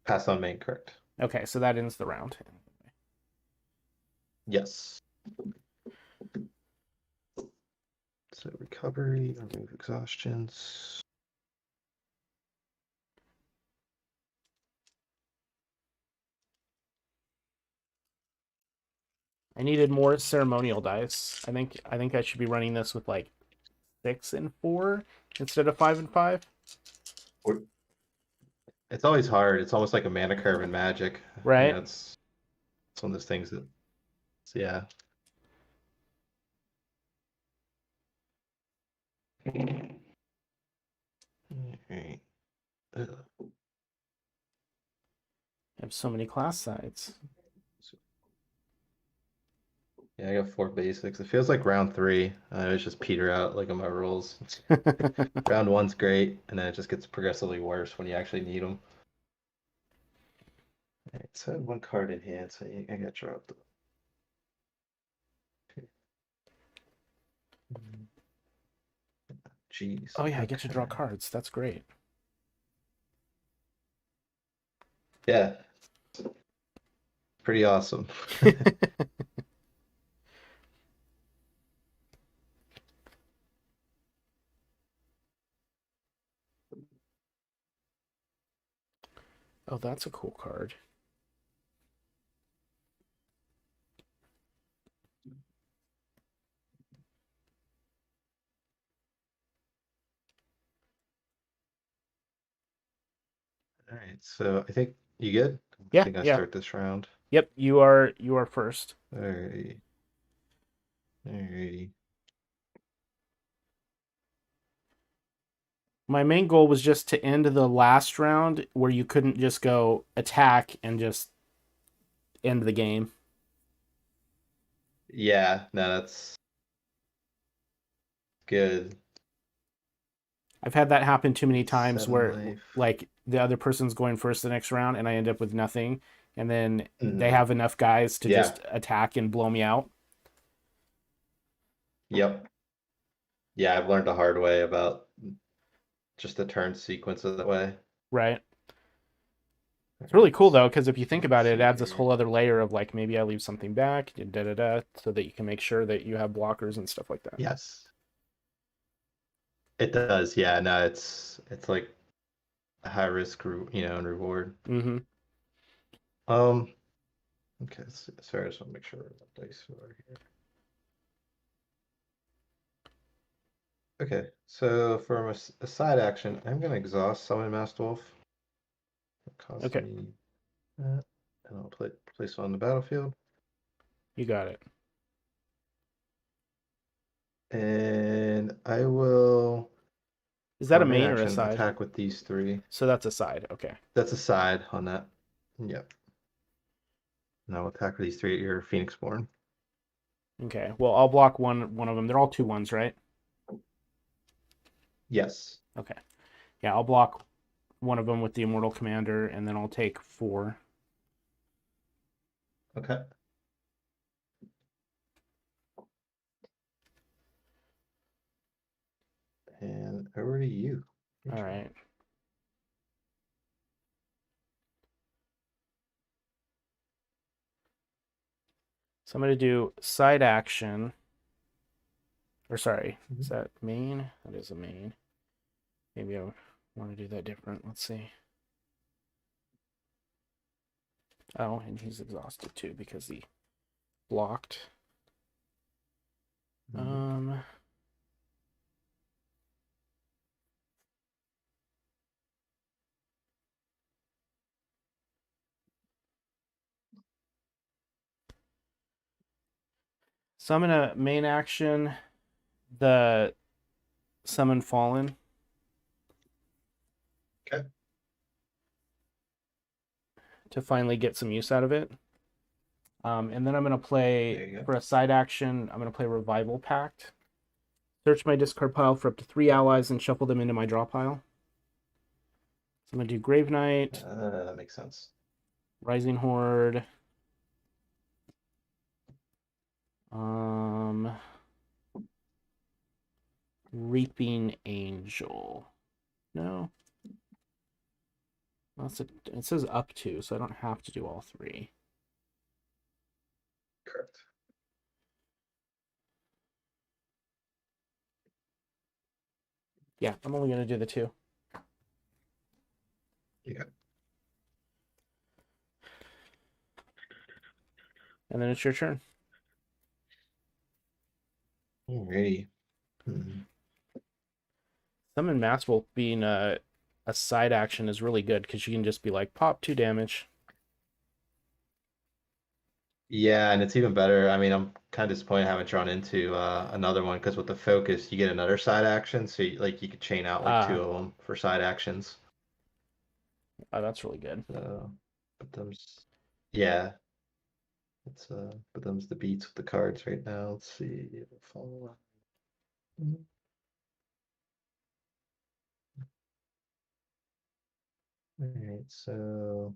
pass on main, correct. Okay, so that ends the round. Yes. So recovery, remove exhaustions. I needed more ceremonial dice. I think I should be running this with like 6 and 4 instead of 5 and 5. It's always hard. It's almost like a mana curve in Magic. Right? It's one of those things that, yeah. Alright. I have so many class sides. Yeah, I got 4 basics. It feels like round 3. I was just peter out like on my rolls. Round 1's great, and then it just gets progressively worse when you actually need them. Alright, so I have 1 card in hand, so I got dropped. Jeez. Oh yeah, I get to draw Okay. cards. That's great. Yeah, pretty awesome. Oh, that's a cool card. Alright, so I think you good? I Yeah, think I yeah. start this round. Yep, you are first. Alright. Alrighty. My main goal was just to end the last round where you couldn't just go attack and just end the game. Yeah, no, that's good. I've had that happen too many times 7 where life. like the other person's going first the next round and I end up with nothing and then they Mhm. have enough guys to Yeah, just attack and blow me out. yep. Yeah, I've learned the hard way about just the turn sequence of that way. Right. It's really Alright, cool so though because if you think let's about it, it see adds this here. whole other layer of like maybe I leave something back, da da da, so that you can make sure that you have blockers and stuff like that. Yes, it does. Yeah, no, it's like a high risk, and reward. Mm-hmm. Um, okay, sorry, I just want to make sure the dice are here. Okay, so for a side action, I'm gonna exhaust Summon Masked Wolf. It costs Okay, me that, and I'll place it on the battlefield. you got it. And I will, Is for that a my main main or a action, side? attack with these 3. So that's a side. Okay. That's a side on that. Yep. And I'll attack with these 3 at your Phoenixborn. Okay. Well, I'll block one of them. They're all 2/1s, right? Yes. Okay. Yeah, I'll block one of them with the Immortal Commander, and then I'll take 4. Okay. And over to you. Your All turn. right. So I'm going to do side action. Or sorry, is that main? That is a main. Maybe I want to do that different. Let's see. Oh, and he's exhausted too because he blocked. Um. So I'm gonna main action the summon fallen Okay. to finally get some use out of it. And then I'm gonna play There you go. for a side action. I'm gonna play Revival Pact. Search my discard pile for up to 3 allies and shuffle them into my draw pile. So I'm gonna do Grave Knight, That makes sense. Rising Horde. Reaping Angel. No. It says up to, so I don't have to do all three. Correct. Yeah, I'm only going to do the two. Yeah. And then it's your turn. Alrighty. Hmm. Summon Mass Wolf being a side action is really good because you can just be like, pop 2 damage. Yeah, and it's even better. I mean, I'm kind of disappointed I haven't drawn into another one because with the focus, you get another side action, so you could chain out like two Ah, of them for side actions. oh, that's really good. But them's yeah, but them's the beats with the cards right now. Let's see. Follow. All right, so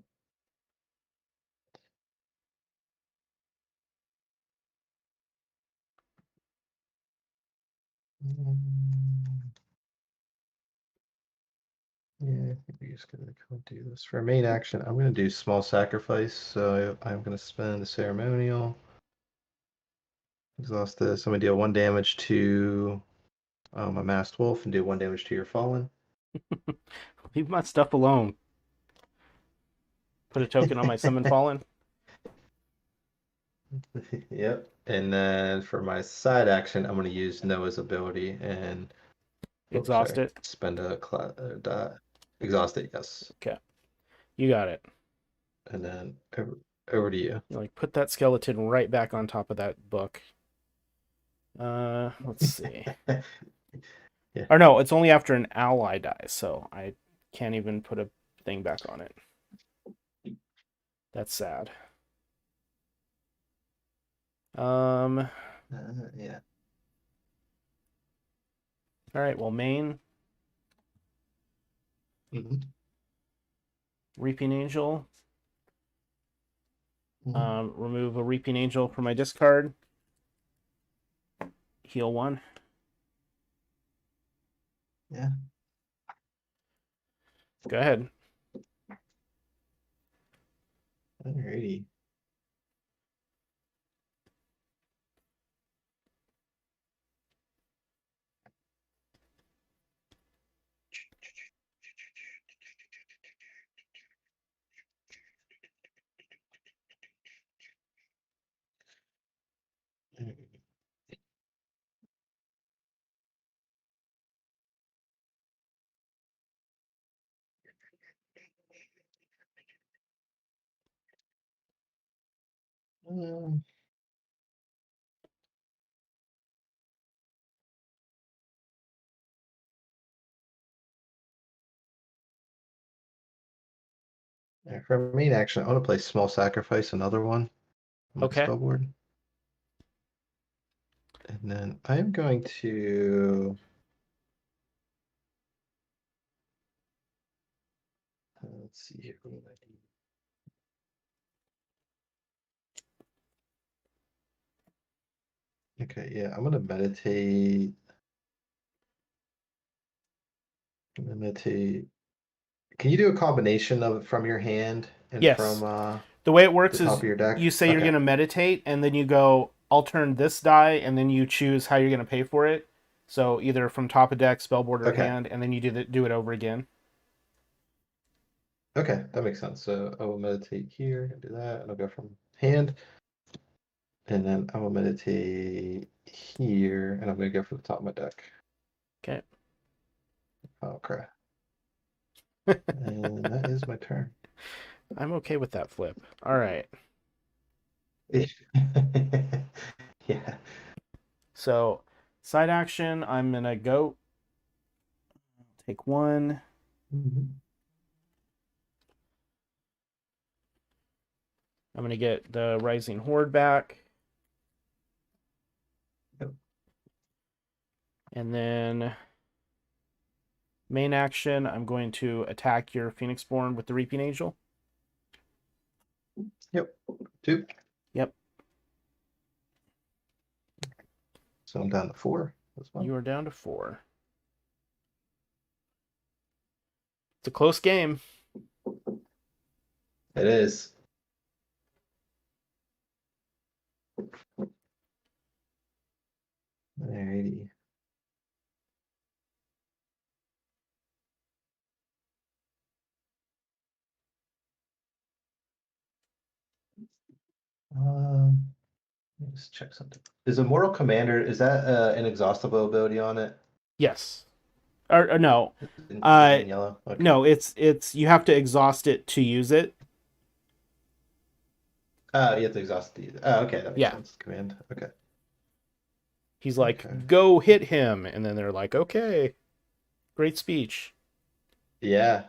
yeah, I think we're just gonna go do this for main action. I'm gonna do small sacrifice, so I'm gonna spend the ceremonial. Exhaust this. I'm gonna deal 1 damage to a masked wolf and do 1 damage to your fallen. Leave my stuff alone. Put a token on my Summon Fallen. Yep. And then for my side action, I'm gonna use Noah's ability and oh, Exhaust sorry, it. spend a die. Exhaust it, yes. Okay, you got it. And then over to you. You like put that skeleton right back on top of that book. Let's see. Yeah. Or no, it's only after an ally dies, so I can't even put a thing back on it. That's sad. Yeah. All right, well, main Mhm. Reaping Angel. Mhm. Remove a Reaping Angel from my discard. Heal 1. Yeah. Go ahead. Alrighty. Um, for main action, I want to play small sacrifice, another one on my Okay. spell board. And then I'm going to let's see here. What do I do? Okay, yeah, I'm gonna meditate. I'm gonna meditate. Can you do a combination of it from your hand and from Yes. The way it the works top is of your deck? you say you're Okay, going to meditate, and then you go, I'll turn this die, and then you choose how you're going to pay for it. So either from top of deck, spellboard, or okay, hand, and then you do it over again. okay, that makes sense. So I will meditate here and do that, and I'll go from hand, and then I will meditate here, and I'm gonna go for the top of my deck. Okay. Oh crap! And that is my turn. I'm okay with that flip. All right. Yeah. So side action, I'm going to go take 1. Mhm. I'm going to get the Rising Horde back. Yep. And then main action, I'm going to attack your Phoenixborn with the Reaping Angel. Yep. 2. Yep. So I'm down to 4. That's fine. You are down to 4. It's a close game. It is. Alrighty. Let me just check something. Is Immortal Commander, is that an exhaustible ability on it? Yes. Or no. Is it Uh in yellow? Okay. no, it's you have to exhaust it to use it. Oh, you have to exhaust the. Oh, okay, that makes Yeah. sense. Command. Okay. He's like, Okay. "Go hit him." And then they're like, "Okay. Great speech." Yeah.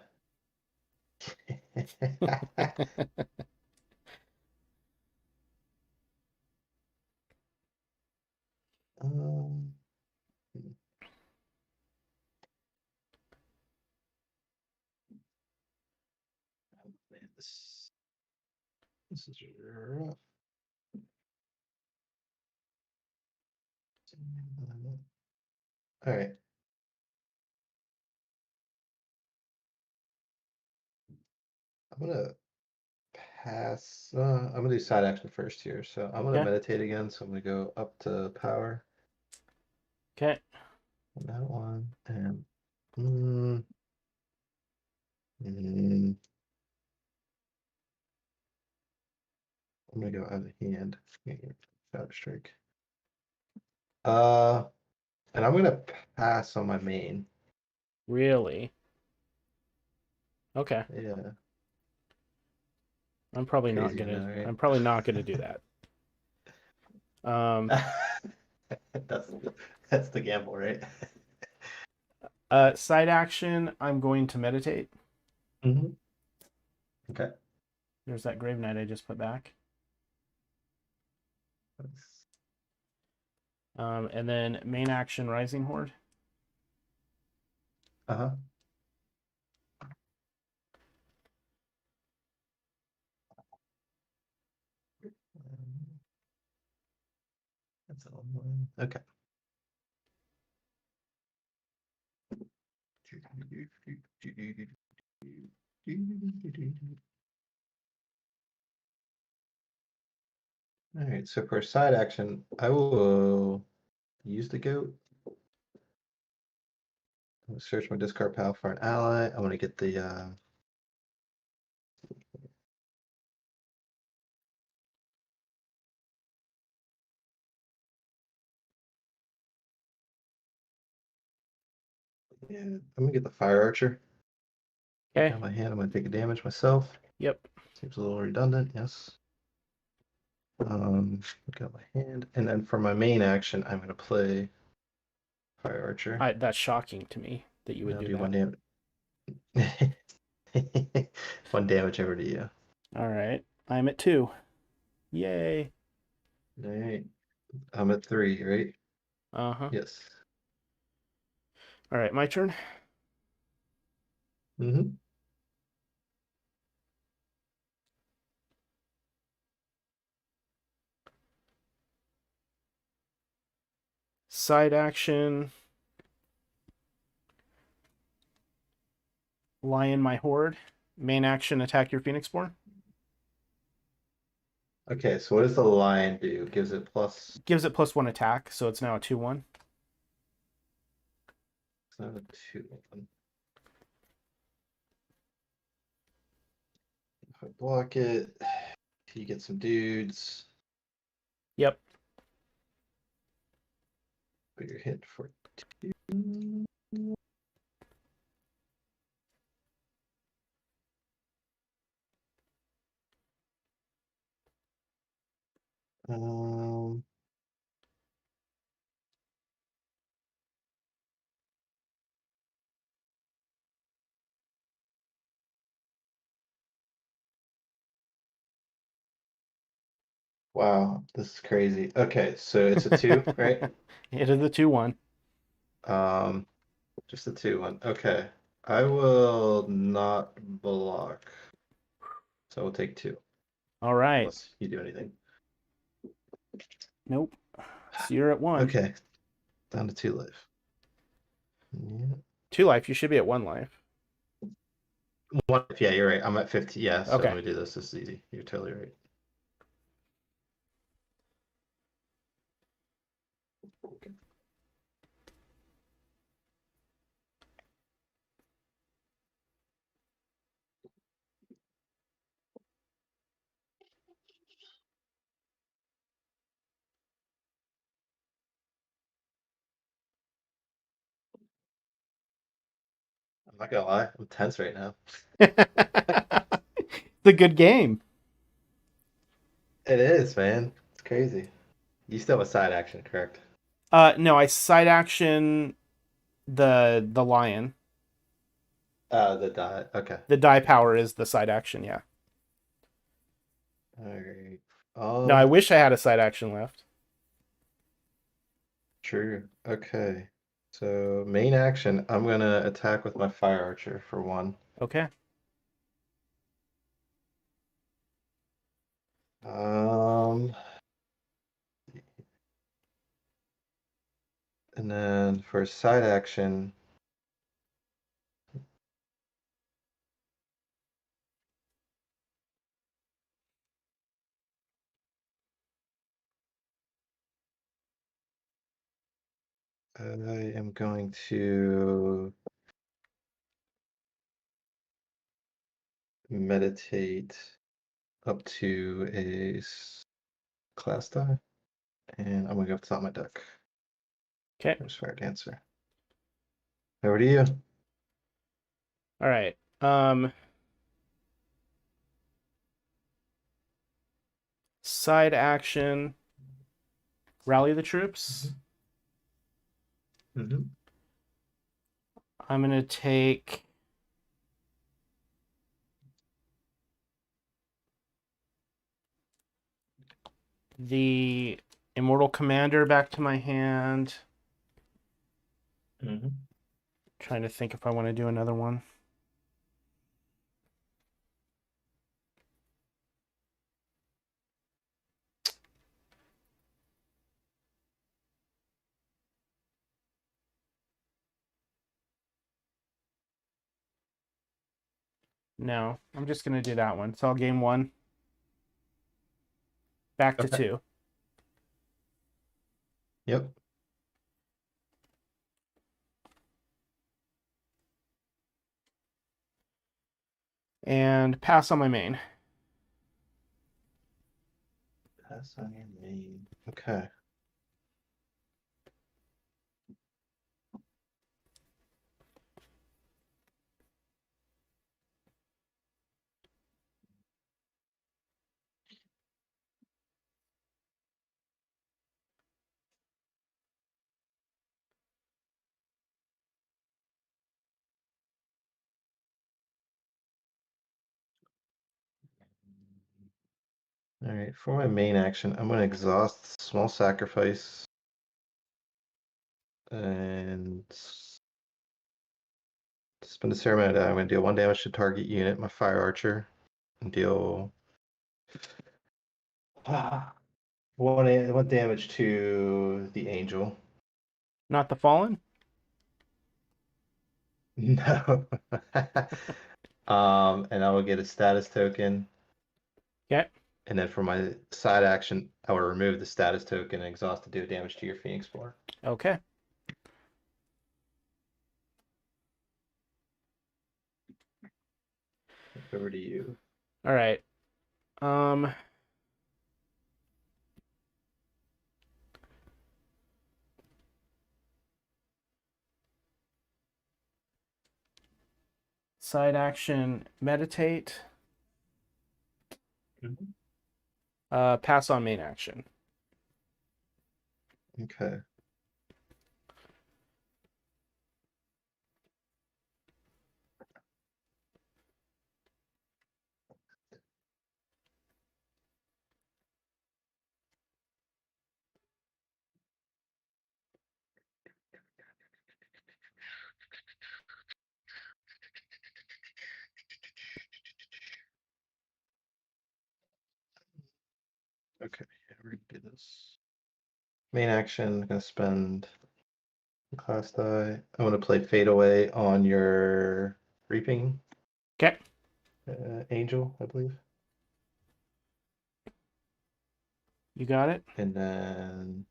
Um, man, this is rough. All right. I'm gonna pass. I'm gonna do side action first here. So I'm gonna Okay. meditate again. So I'm gonna go up to power Okay. on that one, and mm, mm, I'm gonna go out of hand. Shadow strike. Uh, and I'm gonna pass on my main. Really? Okay. Yeah, I'm probably not crazy, I gonna. know, I'm probably not gonna do that. Um. right? That's that's the gamble, right? Side action. I'm going to meditate. Hmm. Okay. There's that Grave Knight I just put back. And then main action Rising Horde. Uh-huh. That's all. Okay. All right, so for side action, I will use the goat. I'm gonna search my discard pile for an ally. I want to get the yeah, I'm gonna get the fire archer. Okay. Down my hand, I'm gonna take a damage myself. Yep. Seems a little redundant, yes. Got my hand, and then for my main action, I'm gonna play fire archer. That's shocking to me that you And would I'll do do that. 1 damage. 1 damage over to you. All right. I'm at 2. Yay. All right. I'm at 3, right? Uh huh. Yes. All right. My turn. Mm-hmm. Side action. Lion my horde. Main action attack your Phoenixborn. Okay, so what does the lion do? Gives it plus. Gives it +1 attack, so it's now a 2/1. It's not a 2. If I block it, you get some dudes, Yep. but you're hit for 2. Um, wow, this is crazy. Okay, so it's a 2, right? It is the 2/1. Um, just a 2 1. Okay, I will not block, so we'll take 2. All right. unless you do anything. Nope. So you're at 1. Okay, down to 2 life. Yeah. 2 life. You should be at 1 life. One, yeah, you're right. I'm at 50. Yeah, so let Okay. me do this. This is easy. You're totally right. I'm not gonna lie, I'm tense right now. It's a good game. It is, man. It's crazy. You still have a side action, correct? No, I side action the lion. The die. Okay. The die power is the side action, yeah. All right. No, I wish I had a side action left. True. Okay. So main action, I'm gonna attack with my fire archer for 1. Okay. Um, and then for side action, I am going to meditate up to a class die, and I'm gonna go up the top of my deck. Okay. There's Fire Dancer. Over to you. All right. Side action. Rally the troops. Mm-hmm. I'm gonna take the Immortal Commander back to my hand. Mm-hmm. Trying to think if I want to do another one. No, I'm just gonna do that one. So I'll game 1. Back to Okay. 2. Yep. And pass on my main. Pass on your main. Okay. All right. For my main action, I'm gonna exhaust small sacrifice and spend a ceremony die. I'm gonna deal 1 damage to target unit, my fire archer, and deal one damage to the angel. Not the Fallen? No. And I will get a status token. Okay. And then for my side action, I will remove the status token and exhaust to do damage to your Phoenixborn. Okay. Over to you. All right. Side action meditate. Mhm. Pass on main action. Okay. Okay, yeah, we're gonna do this. Main action, gonna spend class die. I'm gonna play Fade Away on your Reaping Okay. Angel, I believe. You got it. And then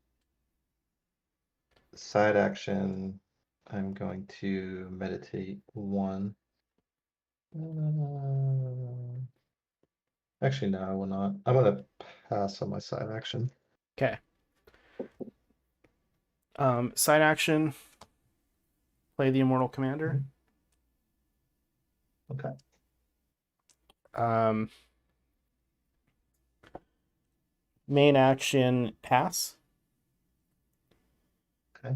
side action, I'm going to meditate one. Actually, no, I will not. I'm gonna pass on my side action. Okay. Side action. Play the Immortal Commander. Okay. Um, main action. Pass. Okay.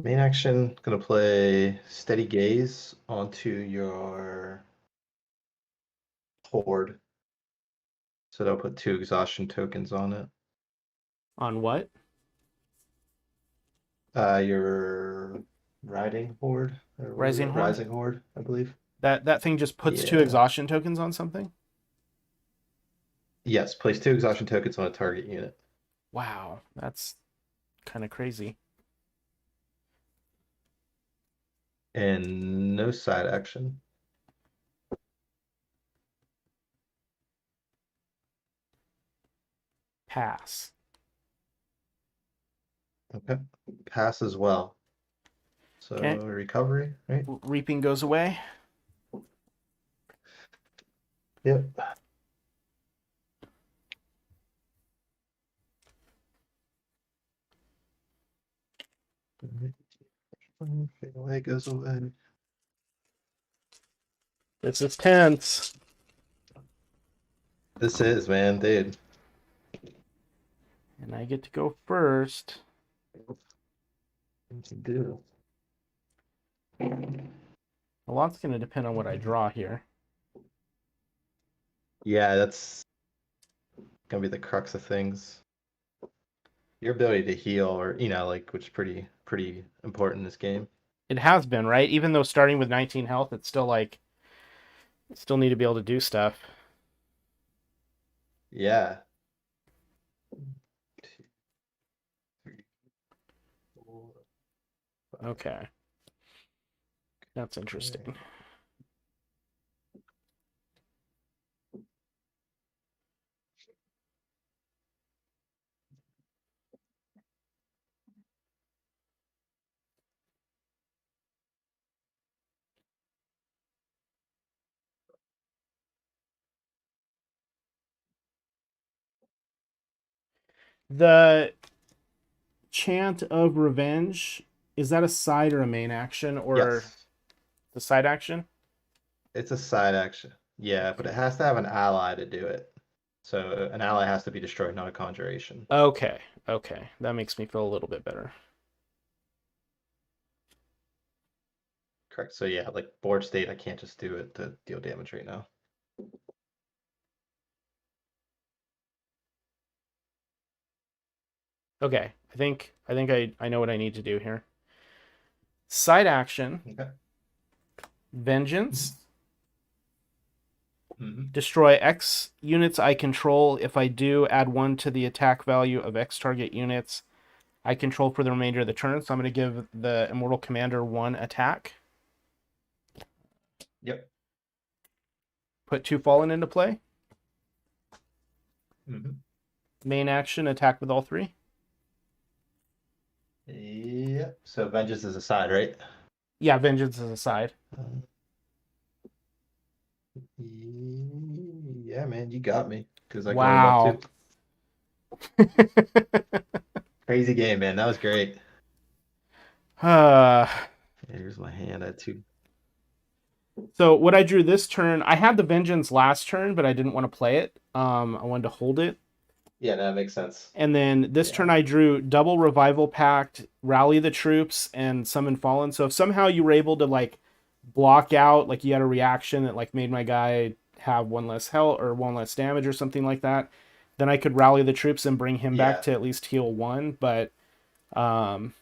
Main action, gonna play Steady Gaze onto your Horde. So that'll put 2 exhaustion tokens on it. On what? Your Riding Horde, or what is Rising it? Horde. Rising Horde, I believe. That thing just puts 2 Yeah. exhaustion tokens on something. Yes, place 2 exhaustion tokens on a target unit. Wow, that's kind of crazy. And no side action. Pass. Okay. Pass as well. So Okay. recovery, right? Reaping goes away. Yep. Fade away goes away. This is tense. This is, man, dude. And I get to go first. What you do? A lot's going to depend on what I draw here. Yeah, that's gonna be the crux of things. Your ability to heal, or like, which is pretty important in this game. It has been, right? Even though starting with 19 health, it's still like, still need to be able to do stuff. Yeah. 2, 3, 4, 5. Okay. That's interesting. Okay. The Chant of Revenge, is that a side or a main action, or Yes, the side action? it's a side action. Yeah, but it Okay. has to have an ally to do it. So an ally has to be destroyed, not a conjuration. Okay. Okay. That makes me feel a little bit better. Correct. So yeah, like board state, I can't just do it to deal damage right now. Okay. I know what I need to do here. Side action, Okay. Vengeance. Mm-hmm. Destroy X units I control. If I do, add 1 to the attack value of X target units I control for the remainder of the turn. So I'm going to give the Immortal Commander 1 attack. Yep. Put 2 Fallen into play. Mm-hmm. Main action, attack with all 3. Yep. So vengeance is a side, right? Yeah, Vengeance is a side. Yeah, man, you got me because I can roll them up Wow. too. Crazy game, man. That was great. uh, Here's my hand. I had 2. so what I drew this turn, I had the Vengeance last turn, but I didn't want to play it. I wanted to hold it. Yeah, that makes sense. And then this turn I drew double Revival Pact, Rally the Troops, and Summon Fallen. So if somehow you were able to like block out, like you had a reaction that like made my guy have 1 less health or 1 less damage or something like that, then I could rally the troops and bring him back Yeah. to at least heal 1. But Um,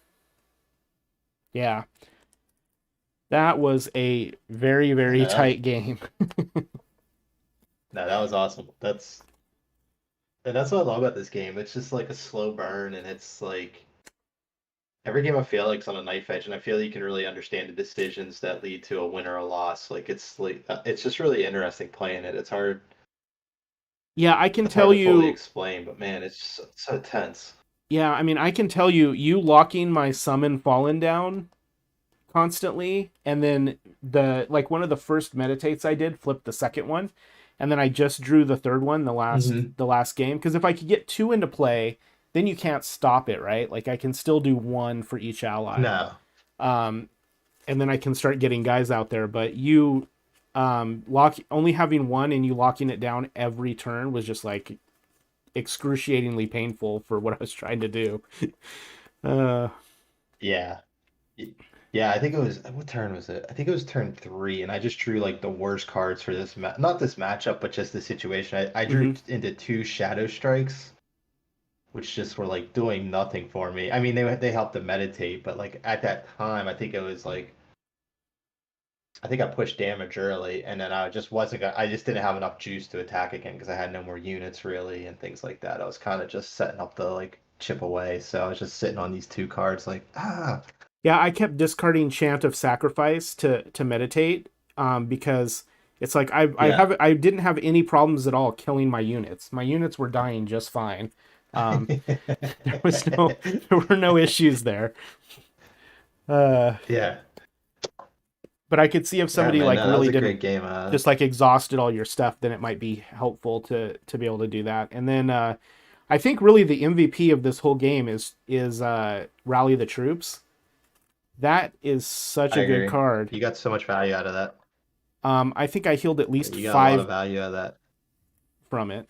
yeah, that was a very, Yeah, very no, that was tight game. no, that was awesome. That's what I love about this game. It's just like a slow burn, and it's like every game I feel like is on a knife edge, and I feel you can really understand the decisions that lead to a win or a loss. It's just really interesting playing it. Yeah, I can It's hard tell to fully you. explain, but man, it's just so tense. Yeah, I mean, I can tell you, you locking my summon fallen down constantly, and then one of the first meditates I did flipped the second one, and then I just drew the third one Hmm. the last game, because if I could get two into play, then you can't stop it, right? Like I can still do one for each ally, No, um, and then I can start getting guys out there. But you lock only having one and you locking it down every turn was just like excruciatingly painful for what I was trying to do. Uh, yeah. Y- Yeah, I think it was what turn was it? I think it was turn three, and I just drew like the worst cards for this not this matchup, but just the situation. I drew mhm. into two Shadow Strikes, which just were like doing nothing for me. I mean, they helped to meditate, but like at that time, I think it was like I think I pushed damage early, and then I just wasn't gonna, I just didn't have enough juice to attack again because I had no more units really and things like that. I was kind of just setting up the like chip away, so I was just sitting on these two cards like Yeah, I kept discarding Chant of Sacrifice to meditate, because it's like yeah. I didn't have any problems at all killing my units. My units were dying just fine. Um, there was no there were no issues there. Uh, Yeah. but I could see if Yeah, somebody man, like no, that really was a didn't great game. just like exhausted all your stuff, then it might be helpful to be able to do that. And then I think really the MVP of this whole game is Rally the Troops. That is such I a good agree. card. You got so much value out of that. I think I healed at Yeah, least you got a lot of 5 value out of that. from it.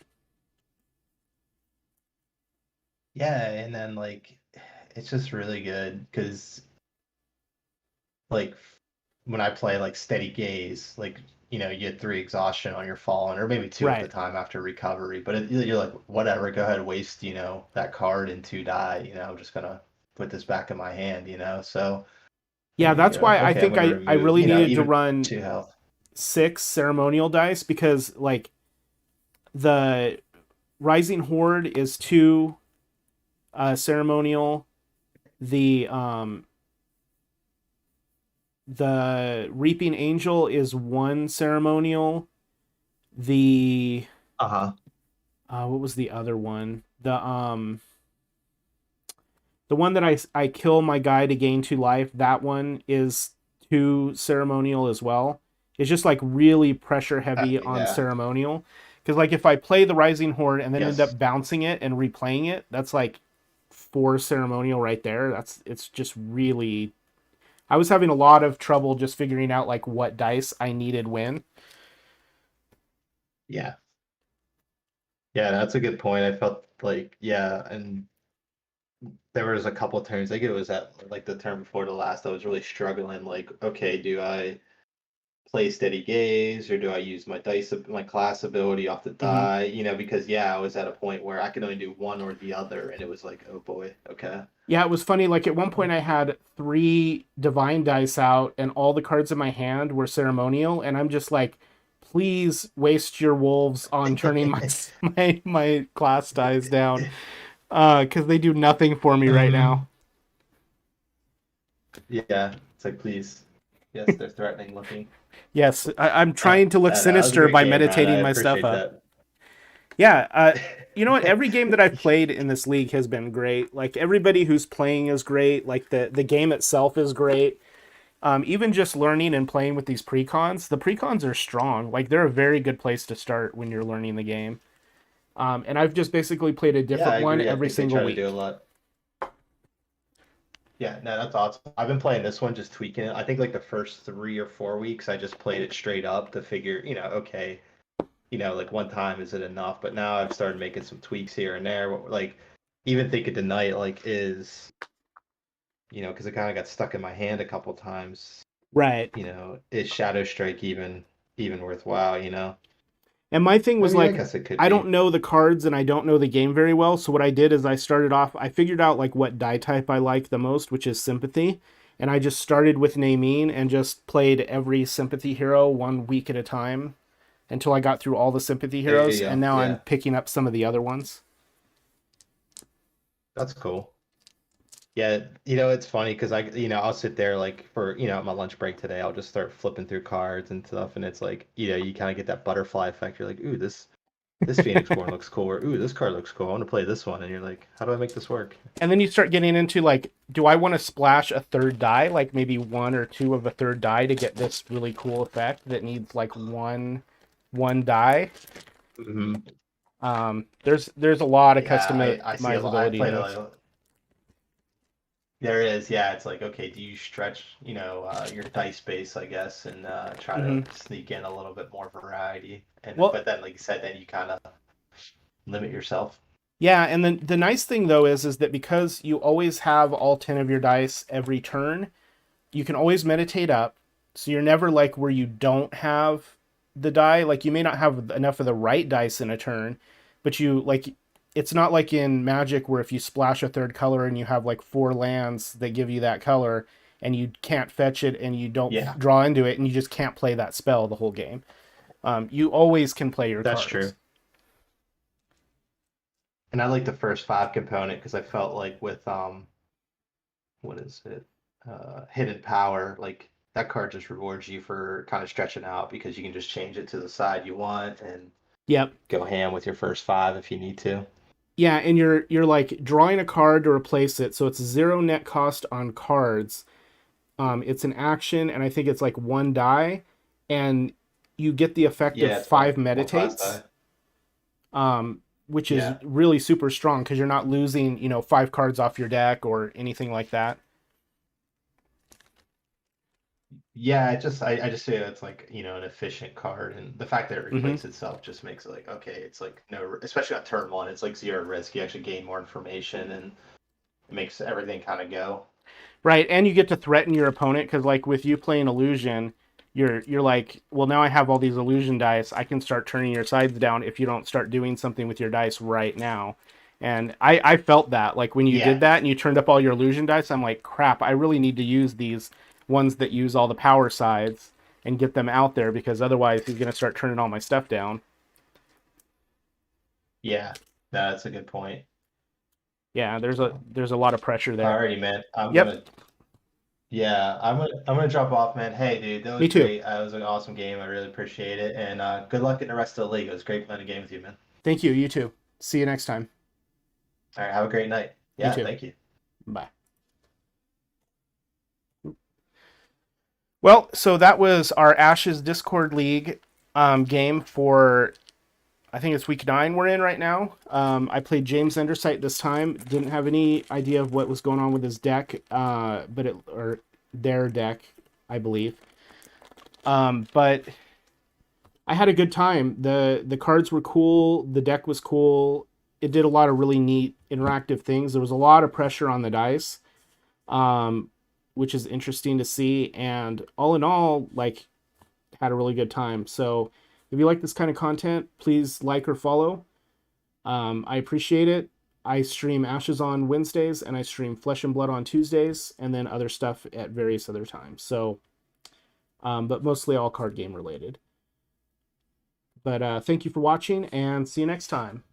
Yeah, and then like it's just really good because like when I play like Steady Gaze, like you get three exhaustion on your fallen, or maybe two at the Right. time after recovery. But you're like, whatever, go ahead, waste that card and two die. I'm just gonna put this back in my hand. So Yeah, that's you're like, why I okay, I'm think gonna I remove, really needed to even run two health. 6 ceremonial dice, because like the Rising Horde is 2 ceremonial, the Reaping Angel is 1 ceremonial, the Uh-huh. what was the other one? The one that I kill my guy to gain 2 life, that one is 2 ceremonial as well. It's just like really pressure heavy on Yeah. ceremonial. Because like if I play the Rising Horde and then end Yes. up bouncing it and replaying it, that's like 4 ceremonial right there. It's just really. I was having a lot of trouble just figuring out like what dice I needed when. Yeah. Yeah, that's a good point. I felt like, yeah, and there was a couple turns. I think it was at like the turn before the last. I was really struggling. Like, okay, do I play steady gaze or do I use my class ability off the Mm-hmm. die? Because yeah, I was at a point where I could only do one or the other, and it was like, oh boy, okay. Yeah, it was funny. Like at one point, I had 3 divine dice out, and all the cards in my hand were ceremonial, and I'm just like, please waste your wolves on turning my my class dice down, because they do nothing for me right Hmm. now. Yeah, it's like please. Yes, they're threatening looking. Yes, I'm trying to look No, that was a sinister great by game, Ryan. I meditating my stuff appreciate up. that. Yeah, you know what? Every game that I've played in this league has been great. Like everybody who's playing is great. Like the game itself is great. Even just learning and playing with these precons, the precons are strong. Like they're a very good place to start when you're learning the game. And I've just basically played a Yeah, different I one agree. I every think they single try to do a week. lot. Yeah, no, that's awesome. I've been playing this one, just tweaking it. I think like the first 3 or 4 weeks, I just played it straight up to figure, okay, like one time is it enough? But now I've started making some tweaks here and there. Like even thinking tonight, like because it kind of got stuck in my hand a couple times. Right. Is Shadow Strike even worthwhile? And my thing I was mean, I like, guess it could I don't be. know the cards and I don't know the game very well. So what I did is I started off, I figured out like what die type I like the most, which is sympathy. And I just started with Namine and just played every sympathy hero 1 week at a time until I got through all the sympathy There you heroes. And go. now I'm Yeah, picking up some of the other ones. that's cool. Yeah, it's funny because I'll sit there like for, at my lunch break today, I'll just start flipping through cards and stuff, and it's like, you kind of get that butterfly effect. You're like, ooh, this Phoenixborn looks cool, or ooh, this card looks cool. I want to play this one, and you're like, how do I make this work? And then you start getting into like, do I want to splash a third die, like maybe one or two of a third die to get this really cool effect that needs like one die? Hmm. There's a lot of Yeah, I see a lot. I customizability to played a this. lot. There is, yeah. It's like, okay, do you stretch, your dice base, I guess, and try to Hmm. sneak in a little bit more variety, and Well, but then, like you said, then you kind of limit yourself. yeah, and then the nice thing though is that because you always have all 10 of your dice every turn, you can always meditate up. So you're never like where you don't have the die. Like you may not have enough of the right dice in a turn, but you like it's not like in Magic where if you splash a third color and you have like four lands that give you that color and you can't fetch it and you don't Yeah, draw into it and you just can't play that spell the whole game. You always can play your that's cards. true. And I like the first five component because I felt like with what is it? Hidden power, like that card just rewards you for kind of stretching out because you can just change it to the side you want and Yep. go ham with your first five if you need to. Yeah, and you're like drawing a card to replace it, so it's zero net cost on cards. It's an action, and I think it's like one die, and you get the effect of Yeah, it's five one class meditates, die. which is Yeah. really super strong because you're not losing, five cards off your deck or anything like that. Yeah, I just say that's like, an efficient card, and the fact that it Hmm. replaces itself just makes it like, okay, it's like no, especially on turn one, it's like zero risk. You actually gain more information and it makes everything kind of go. Right, and you get to threaten your opponent because, like, with you playing illusion, you're like, well, now I have all these illusion dice. I can start turning your sides down if you don't start doing something with your dice right now. And I felt that, like, when you did Yeah. that and you turned up all your illusion dice, I'm like, crap, I really need to use these ones that use all the power sides and get them out there because otherwise he's gonna start turning all my stuff down. Yeah. That's a good point. Yeah, So, there's a lot of pressure there. alrighty, man. Yep, I'm gonna drop off, man. Hey, dude, that me was too. great. It was an awesome game. I really appreciate it, and good luck in the rest of the league. It was great playing a game with you, man. Thank you. You too. See you next time. All right, have a great night. You Yeah, too. thank you. Bye. Well, so that was our Ashes Discord League game for, I think it's week 9 we're in right now. I played James Endersight this time. Didn't have any idea of what was going on with his deck, or their deck, I believe. But I had a good time. The cards were cool. The deck was cool. It did a lot of really neat interactive things. There was a lot of pressure on the dice, um, which is interesting to see. And all in all, like, had a really good time. So if you like this kind of content, please like or follow. I appreciate it. I stream Ashes on Wednesdays and I stream Flesh and Blood on Tuesdays and then other stuff at various other times. So, but mostly all card game related. But thank you for watching and see you next time.